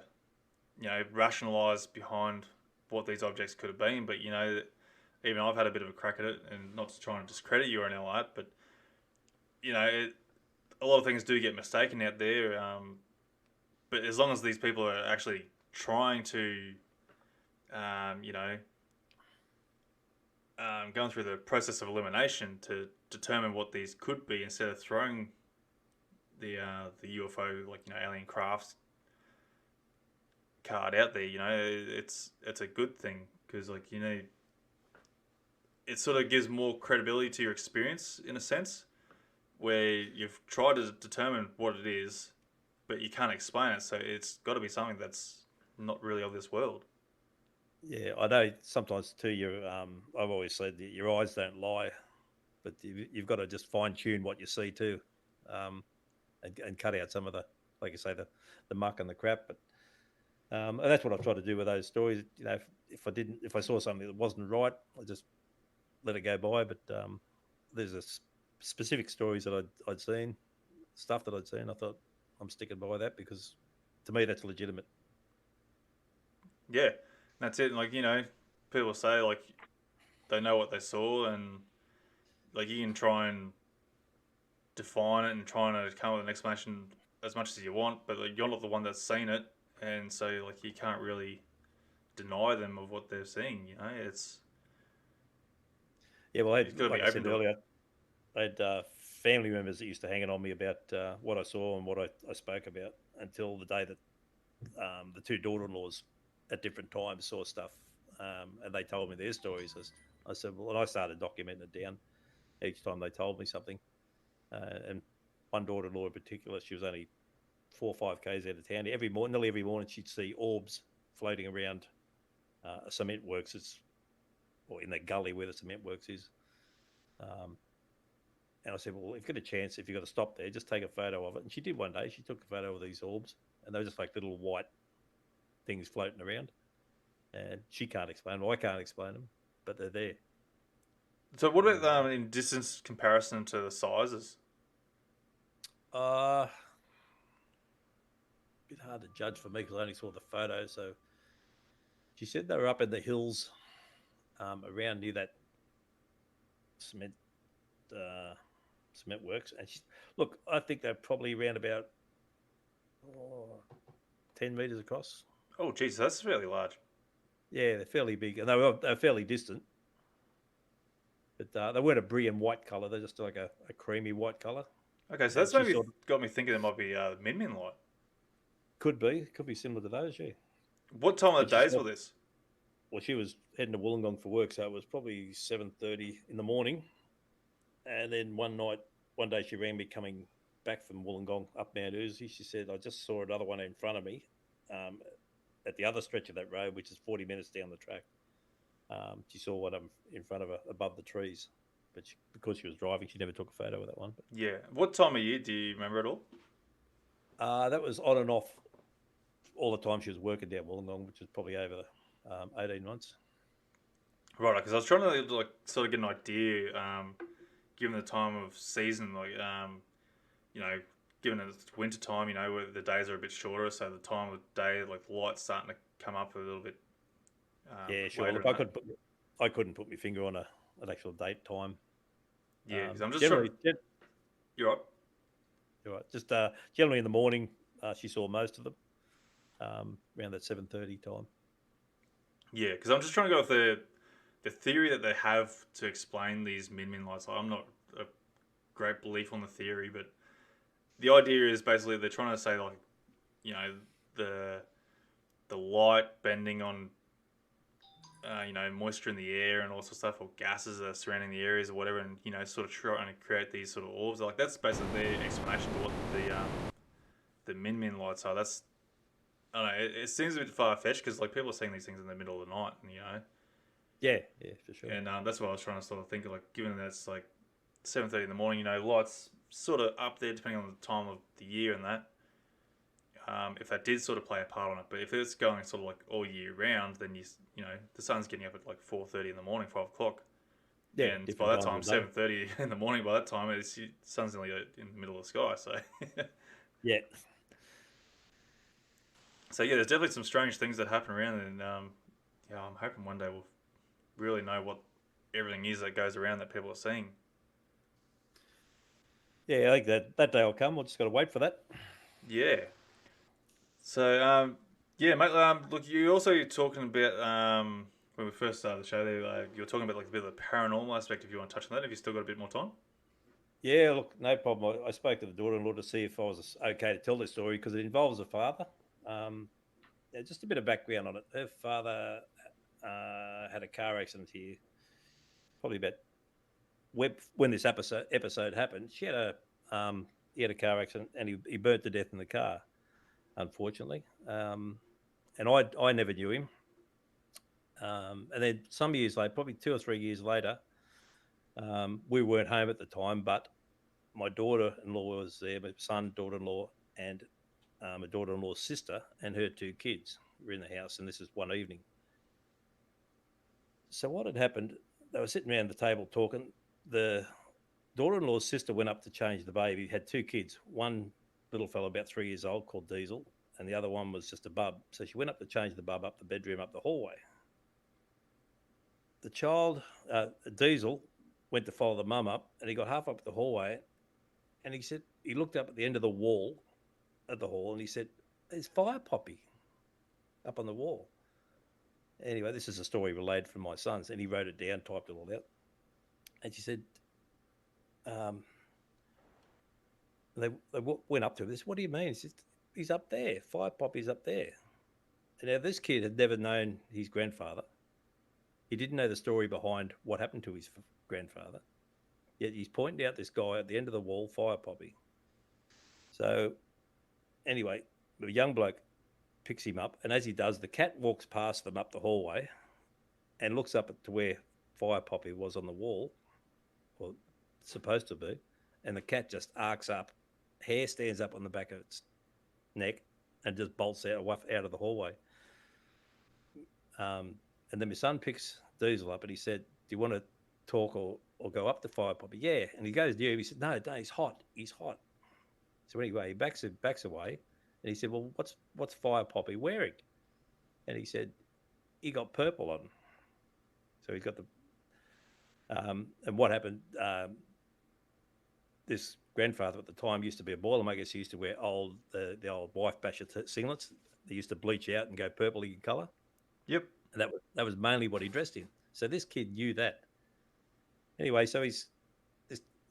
rationalize behind what these objects could have been, but you know even I've had a bit of a crack at it, and not to try and discredit you or anything like that, but you know a lot of things do get mistaken out there. But as long as these people are actually trying to, you know, going through the process of elimination to determine what these could be, instead of throwing the UFO, like alien crafts card out there, it's a good thing, because it sort of gives more credibility to your experience in a sense, where you've tried to determine what it is, but you can't explain it. So it's got to be something that's not really of this world. Yeah, I know sometimes too. I've always said that your eyes don't lie, but you've got to just fine tune what you see too, um, and cut out some of the, like you say, the muck and the crap. But and that's what I've tried to do with those stories. You know, if I saw something that wasn't right, I just let it go by. But there's specific stories that I'd seen, stuff that I'd seen. I thought I'm sticking by that because to me that's legitimate. Yeah, that's it. Like people say like they know what they saw, and like you can try and define it and trying to come up with an explanation as much as you want, but like you're not the one that's seen it, and so like you can't really deny them of what they're seeing. You know, Yeah, well, you've got to be like I open said to it. earlier, I had family members that used to hang it on me about what I saw and what I spoke about until the day that the two daughter-in-laws at different times saw stuff, and they told me their stories. I said, well, and I started documenting it down each time they told me something. And one daughter-in-law in particular, she was only 4 or 5 k's out of town. Nearly every morning, she'd see orbs floating around a cement works, or in the gully where the cement works is. Um, And I said, well, if you get a chance, if you've got to stop there, just take a photo of it. And she did one day. She took a photo of these orbs, and they were just like little white things floating around. And she can't explain them. I can't explain them, but they're there. So what about And in distance comparison to the sizes? a bit hard to judge for me because I only saw the photo. So she said they were up in the hills around near that cement uh, cement works. And look, I think they're probably around about oh, 10 meters across. Oh, Jesus, that's fairly large. Yeah, they're fairly big, and they're fairly distant. But they weren't a brilliant white color. They're just like a creamy white color. Okay, so And that's she maybe sort of got me thinking it might be Min Min Light. could be similar to those, yeah. What time of And the days were this? well, she was heading to Wollongong for work, so it was probably 7:30 in the morning. And then one day she rang me coming back from Wollongong up Mount Uzi. She said, "I just saw another one in front of me, um, at the other stretch of that road, which is 40 minutes down the track." She saw one of them in front of her above the trees, but because she was driving, she never took a photo of that one. But Yeah. What time of year do you remember at all? that was on and off all the time she was working down Wollongong, which was probably over 18 months. Right, because I was trying to like sort of get an idea, given the time of season, like you know, given it's winter time, you know, where the days are a bit shorter, so the time of day, like the light's starting to come up a little bit Yeah, sure. later. Look, I couldn't put my finger on an actual date time. Yeah, because I'm just trying. Generally, You're right. you're right. Just generally in the morning, she saw most of them around that 7:30 time. Yeah, because I'm just trying to go with the theory that they have to explain these min lights. Like, I'm not a great belief on the theory, but the idea is basically they're trying to say like, you know, the light bending on, you know, moisture in the air and all sorts of stuff, or gases that are surrounding the areas or whatever, and you know, sort of trying to create these sort of orbs. Like that's basically their explanation to what the min lights are. That's I don't know. It seems a bit far fetched because like people are seeing these things in the middle of the night, and you know. Yeah, for sure. And that's what I was trying to sort of think of, like, given that it's like 7:30 in the morning, you know, lights sort of up there depending on the time of the year and that. If that did sort of play a part on it, but if it's going sort of like all year round, then you know the sun's getting up at like 4:30 in the morning, 5 o'clock, Yeah, and by that time 7:30 in the morning. By that time, the sun's nearly in the middle of the sky. So yeah, so yeah, there's definitely some strange things that happen around, and yeah, I'm hoping one day we'll really know what everything is that goes around that people are seeing. yeah. I think that day will come. We'll just got to wait for that. Yeah. So, yeah, mate. Look, you also talking about when we first started the show. There, you were talking about like a bit of the paranormal aspect. If you want to touch on that, if you still got a bit more time. Yeah, look, no problem. I spoke to the daughter-in-law to see if I was okay to tell this story because it involves a father. Yeah, just a bit of background on it. Her father had a car accident here, probably about when this episode happened. He had a car accident and he burnt to death in the car, unfortunately. And I never knew him. And then some years later, probably 2 or 3 years later, we weren't home at the time, but my daughter-in-law was there, my son, daughter-in-law, and my daughter-in-law's sister and her 2 kids were in the house, and this is one evening. So what had happened? They were sitting around the table talking. The daughter-in-law's sister went up to change the baby. Had 2 kids, one little fellow about 3 years old called Diesel, and the other one was just a bub. So she went up to change the bub up the bedroom, up the hallway. The child, Diesel, went to follow the mum up, and he got half up the hallway, and he said he looked up at the end of the wall at the hall, and he said, "There's fire poppy up on the wall." Anyway, this is a story relayed from my sons, and he wrote it down, typed it all out. And she said, they went up to him. They said, "What do you mean?" He said, "He's up there. Fire poppy's up there." And now this kid had never known his grandfather. He didn't know the story behind what happened to his grandfather. Yet he's pointing out this guy at the end of the wall, fire poppy. So anyway, the young bloke picks him up, and as he does, the cat walks past them up the hallway and looks up to where fire poppy was on the wall, or supposed to be, and the cat just arcs up, hair stands up on the back of its neck, and just bolts out of the hallway. And then my son picks Diesel up, and he said, "Do you want to talk or go up to fire poppy?" "Yeah." And he goes near him. He said, "No, he's hot. He's hot." So anyway, he backs away, and he said, "Well, what's fire poppy wearing?" And he said, "He got purple on." So he's got the and what happened? This grandfather at the time used to be a boilermaker. So he used to wear the old wife basher singlets. They used to bleach out and go purpley in colour. Yep. And that was mainly what he dressed in. So this kid knew that. Anyway, so this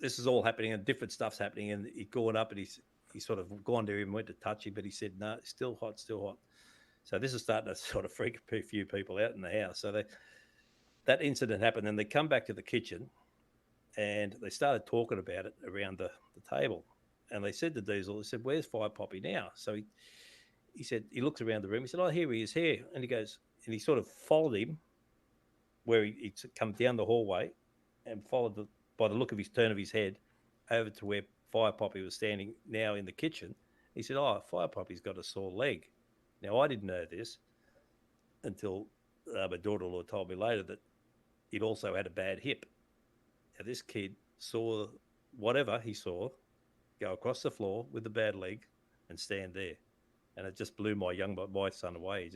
is all happening and different stuff's happening, and he's gone up and he's sort of gone to him and went to touch him, but he said, "No, still hot, still hot." So this is starting to sort of freak a few people out in the house. So that incident happened, and they come back to the kitchen and they started talking about it around the table. And they said to Diesel, they said, "Where's fire poppy now?" So he said, he looks around the room. He said, "Oh, here he is here." And he goes, and he sort of followed him where he come down the hallway and followed by the look of his turn of his head over to where Fire Poppy was standing now in the kitchen. He said, "Oh, Fire Poppy's got a sore leg." Now, I didn't know this until my daughter-in-law told me later that he'd also had a bad hip. Now, this kid saw whatever he saw go across the floor with a bad leg and stand there. And it just blew my son away.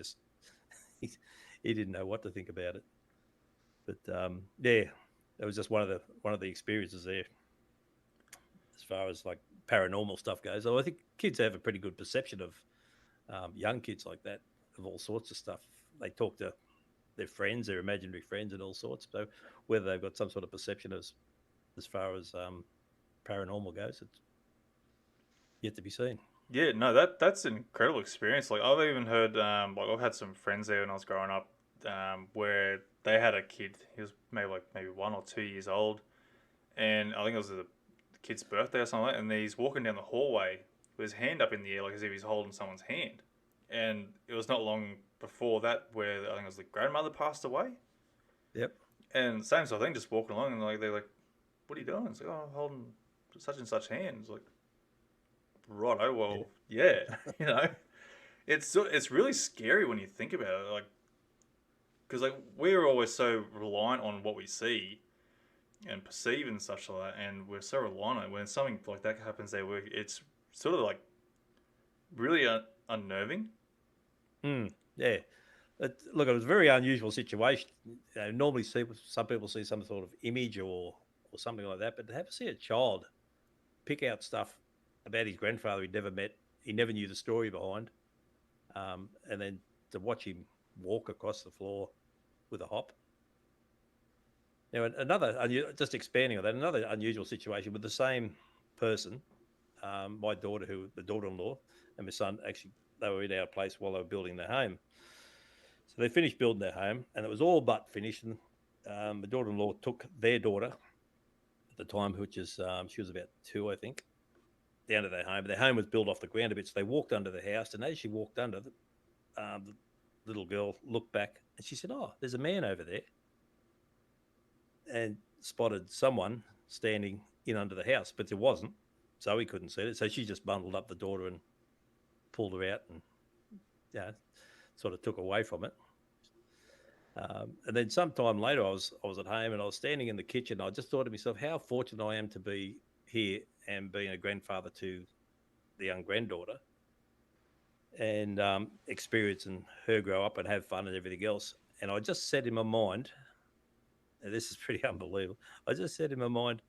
He didn't know what to think about it. But yeah, it was just one of the experiences there as far as like paranormal stuff goes. So I think kids have a pretty good perception of young kids like that, of all sorts of stuff. They talk to their friends, their imaginary friends, and all sorts. So whether they've got some sort of perception as far as paranormal goes, it's yet to be seen. Yeah, no, that's an incredible experience. Like I've even heard, like I've had some friends there when I was growing up, where they had a kid. He was maybe 1 or 2 years old, and I think it was the kid's birthday or something like that, and he's walking down the hallway with his hand up in the air, like as if he's holding someone's hand. And it was not long before that where I think it was the grandmother passed away. Yep. And same sort of thing, just walking along, and like they're like, "What are you doing?" It's like, "Oh, I'm holding such and such hand." It's like, righto, well, yeah, you know, it's really scary when you think about it, like, because like we're always so reliant on what we see and perceive and such like that, and we're so reliant on it. When something like that happens there, it's sort of like really unnerving. Yeah. Look, it was a very unusual situation. Normally, some people see some sort of image or something like that, but to have to see a child pick out stuff about his grandfather he'd never met, he never knew the story behind, and then to watch him walk across the floor with a hop. Now, just expanding on that, another unusual situation with the same person, my the daughter-in-law, and my son, actually, they were in our place while they were building their home. So they finished building their home, and it was all but finished. And my daughter-in-law took their daughter at the time, which is she was about 2, I think, down to their home. Their home was built off the ground a bit, so they walked under the house. And as she walked under, the little girl looked back, and she said, "Oh, there's a man over there," and spotted someone standing in under the house, but there wasn't. So he couldn't see it. So she just bundled up the daughter and pulled her out and sort of took away from it. And then sometime later, I was at home and I was standing in the kitchen. I just thought to myself, how fortunate I am to be here and being a grandfather to the young granddaughter and experiencing her grow up and have fun and everything else. And I just said in my mind, and this is pretty unbelievable, I just said in my mind,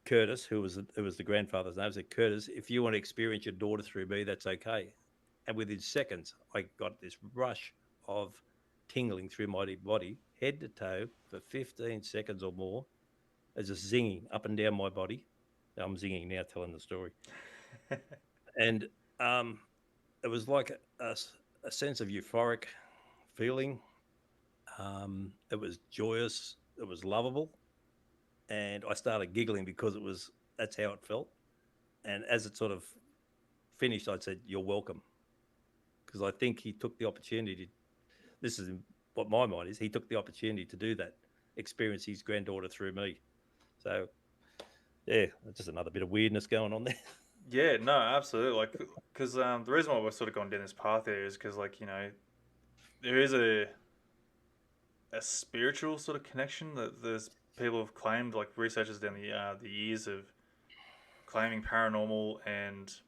Curtis, who was the grandfather's name, I said, "Curtis, if you want to experience your daughter through me, that's okay." And within seconds, I got this rush of tingling through my body, head to toe, for 15 seconds or more, as just zinging up and down my body. I'm zinging now telling the story. And it was like a sense of euphoric feeling. It was joyous. It was lovable. And I started giggling because that's how it felt. And as it sort of finished, I said, "You're welcome." Because I think he took the opportunity. This is what my mind is. He took the opportunity to do that, experience his granddaughter through me. So, yeah, just another bit of weirdness going on there. Yeah, no, absolutely. Like, because the reason why we're sort of going down this path here is because, like, you know, there is a spiritual sort of connection that there's people have claimed, like researchers down the years of claiming paranormal and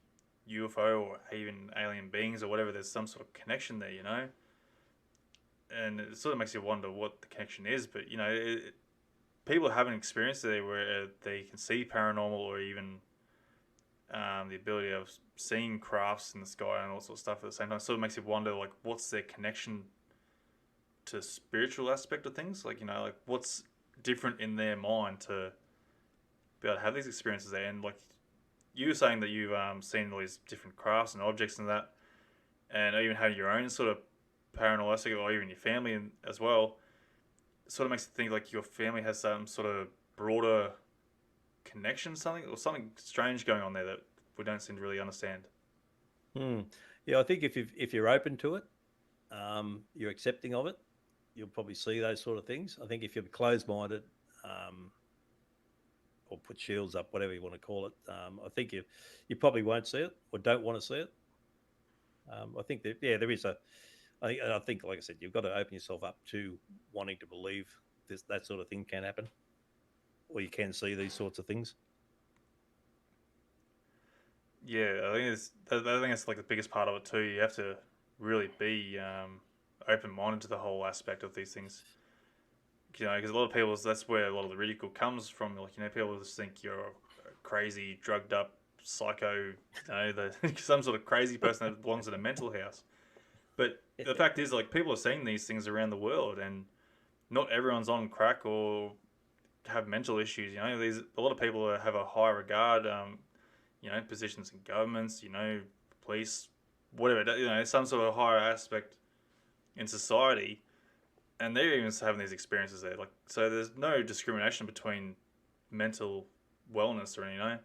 UFO or even alien beings or whatever. There's some sort of connection there, you know, and it sort of makes you wonder what the connection is. But you know, people have an experience there where they can see paranormal or even the ability of seeing crafts in the sky and all sorts of stuff at the same time. Sort of makes you wonder, like, what's their connection to spiritual aspect of things? Like, you know, like what's different in their mind to be able to have these experiences there? And like you were saying that you've seen all these different crafts and objects and that, and even had your own sort of paranormal aspect, or even your family as well. It sort of makes you think like your family has some sort of broader connection, something strange going on there that we don't seem to really understand. Yeah, I think if you're open to it, you're accepting of it, you'll probably see those sort of things. I think if you're closed-minded, or put shields up, whatever you want to call it, I think you probably won't see it or don't want to see it. I think that there is a. I think, like I said, you've got to open yourself up to wanting to believe that sort of thing can happen, or you can see these sorts of things. Yeah, I think it's like the biggest part of it too. You have to really be open minded to the whole aspect of these things. You know, because a lot of people, that's where a lot of the ridicule comes from. Like, you know, people just think you're a crazy, drugged up psycho, some sort of crazy person that belongs in a mental house. But the fact is, like, people are seeing these things around the world, and not everyone's on crack or have mental issues. You know, a lot of people have a high regard. You know, positions in governments. You know, police, whatever. You know, some sort of higher aspect in society, and they're even having these experiences there. Like, so there's no discrimination between mental wellness or anything. You know,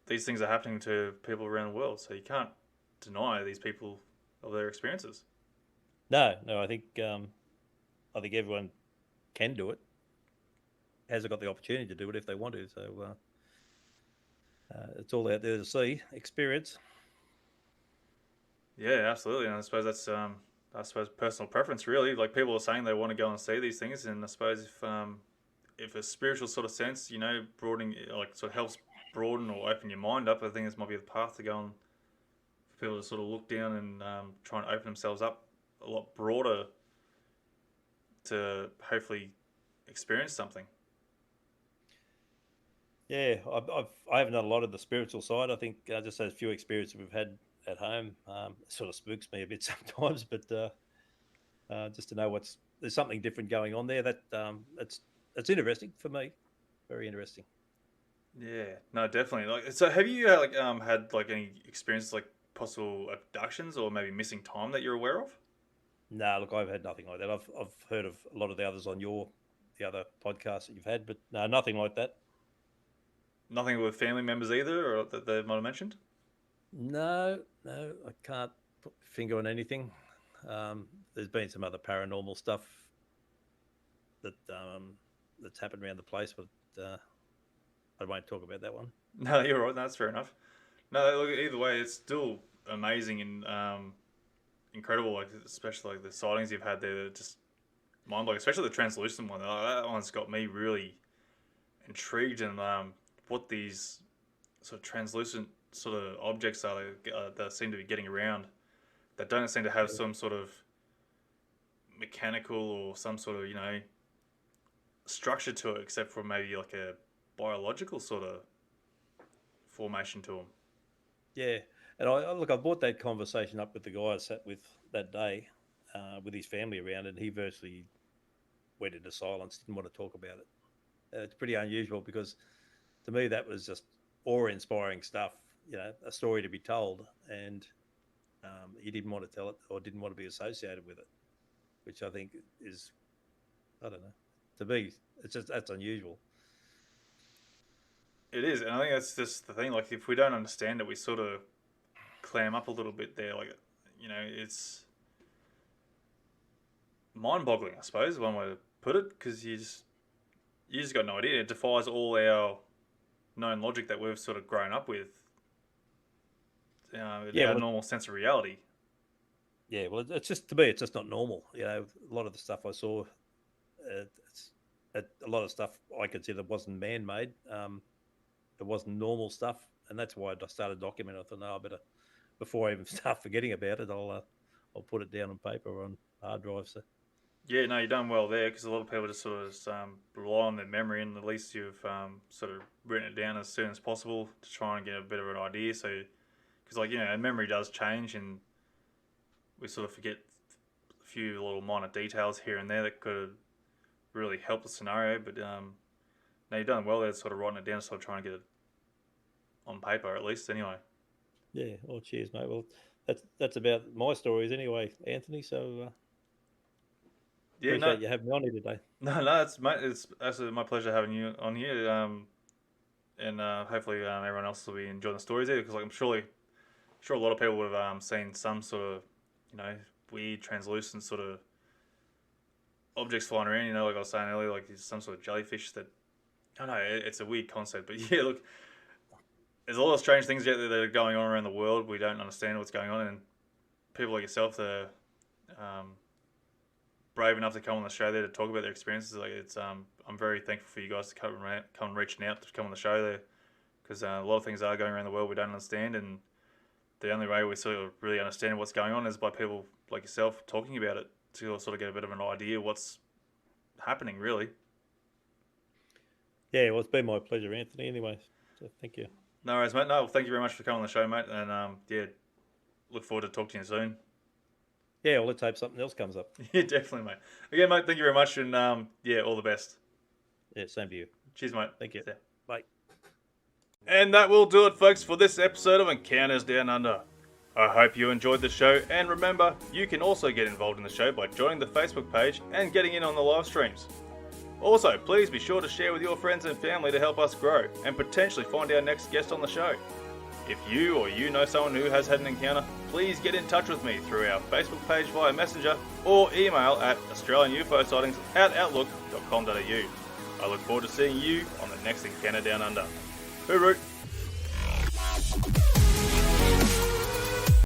these things are happening to people around the world, so you can't deny these people of their experiences. No, I think everyone can do it. Hasn't got the opportunity to do it if they want to. So it's all out there to see, experience. Yeah, absolutely. And I suppose personal preference really. Like people are saying they want to go and see these things, and I suppose if a spiritual sort of sense, you know, broadening like sort of helps broaden or open your mind up, I think this might be the path to go on for people to sort of look down and try and open themselves up a lot broader to hopefully experience something. Yeah, I haven't done a lot of the spiritual side. I think just those few experiences we've had at home sort of spooks me a bit sometimes. But just to know there's something different going on there. That's interesting for me. Very interesting. Yeah, no, definitely. Like, so have you had like any experiences like possible abductions or maybe missing time that you're aware of? No, look, I've had nothing like that. I've heard of a lot of the others on the other podcasts that you've had, but no, nothing like that. Nothing with family members either, or that they might have mentioned. No, I can't put my finger on anything. There's been some other paranormal stuff that that's happened around the place, but I won't talk about that one. No, you're right. That's fair enough. No, look, either way, it's still amazing and incredible. Like especially like the sightings you've had there, that just mind blowing. Especially the translucent one. That one's got me really intrigued in what these sort of translucent sort of objects are that seem to be getting around that don't seem to have some sort of mechanical or some sort of structure to it, except for maybe like a biological sort of formation to them. Yeah, and I brought that conversation up with the guy I sat with that day, with his family around, and he virtually went into silence, didn't want to talk about it. It's pretty unusual because to me that was just awe-inspiring stuff, a story to be told, and he didn't want to tell it or didn't want to be associated with it, which I think is, I don't know, to me it's just that's unusual. It is, and I think that's just the thing. Like, if we don't understand it, we sort of clam up a little bit there. Like, it's mind-boggling, I suppose, one way to put it, because you just got no idea. It defies all our known logic that we've sort of grown up with, Yeah, our well, normal sense of reality. yeah, well, it's just to me, it's just not normal. A lot of the stuff I saw, it's a lot of stuff I consider wasn't man-made. It wasn't normal stuff, and that's why I started documenting. I thought, no, I better before I even start forgetting about it, I'll put it down on paper or on hard drive. So Yeah, no, you've done well there because a lot of people just sort of rely on their memory, and at least you've sort of written it down as soon as possible to try and get a bit of an idea. So, because memory does change, and we sort of forget a few little minor details here and there that could really help the scenario. But no, you've done well there, sort of writing it down, sort of trying to get it on paper at least. Anyway. yeah, well, cheers, mate. Well, that's about my stories anyway, Anthony. So Yeah, no, appreciate you having me on here today. no, it's absolutely my pleasure having you on here. And hopefully everyone else will be enjoying the stories there because like I'm sure a lot of people would have seen some sort of weird translucent sort of objects flying around, like I was saying earlier, like some sort of jellyfish that, I don't know, it's a weird concept. But yeah, look, there's a lot of strange things out there that are going on around the world. We don't understand what's going on, and people like yourself that are brave enough to come on the show there to talk about their experiences. Like I'm very thankful for you guys to come reaching out to come on the show there, because a lot of things are going around the world we don't understand, and the only way we sort of really understand what's going on is by people like yourself talking about it to sort of get a bit of an idea what's happening, really. Yeah, well, it's been my pleasure, Anthony, anyway. So thank you. No worries, mate. No, thank you very much for coming on the show, mate. And yeah, look forward to talking to you soon. Yeah, well, let's hope something else comes up. Yeah, definitely, mate. Again, mate, thank you very much. And yeah, all the best. Yeah, same to you. Cheers, mate. Thank you. Yeah. Bye. And that will do it, folks, for this episode of Encounters Down Under. I hope you enjoyed the show, and remember, you can also get involved in the show by joining the Facebook page and getting in on the live streams. Also, please be sure to share with your friends and family to help us grow and potentially find our next guest on the show. If you or you know someone who has had an encounter, please get in touch with me through our Facebook page via Messenger or email at australianUFOsightings@outlook.com.au. I look forward to seeing you on the next Encounter Down Under. Hooroo!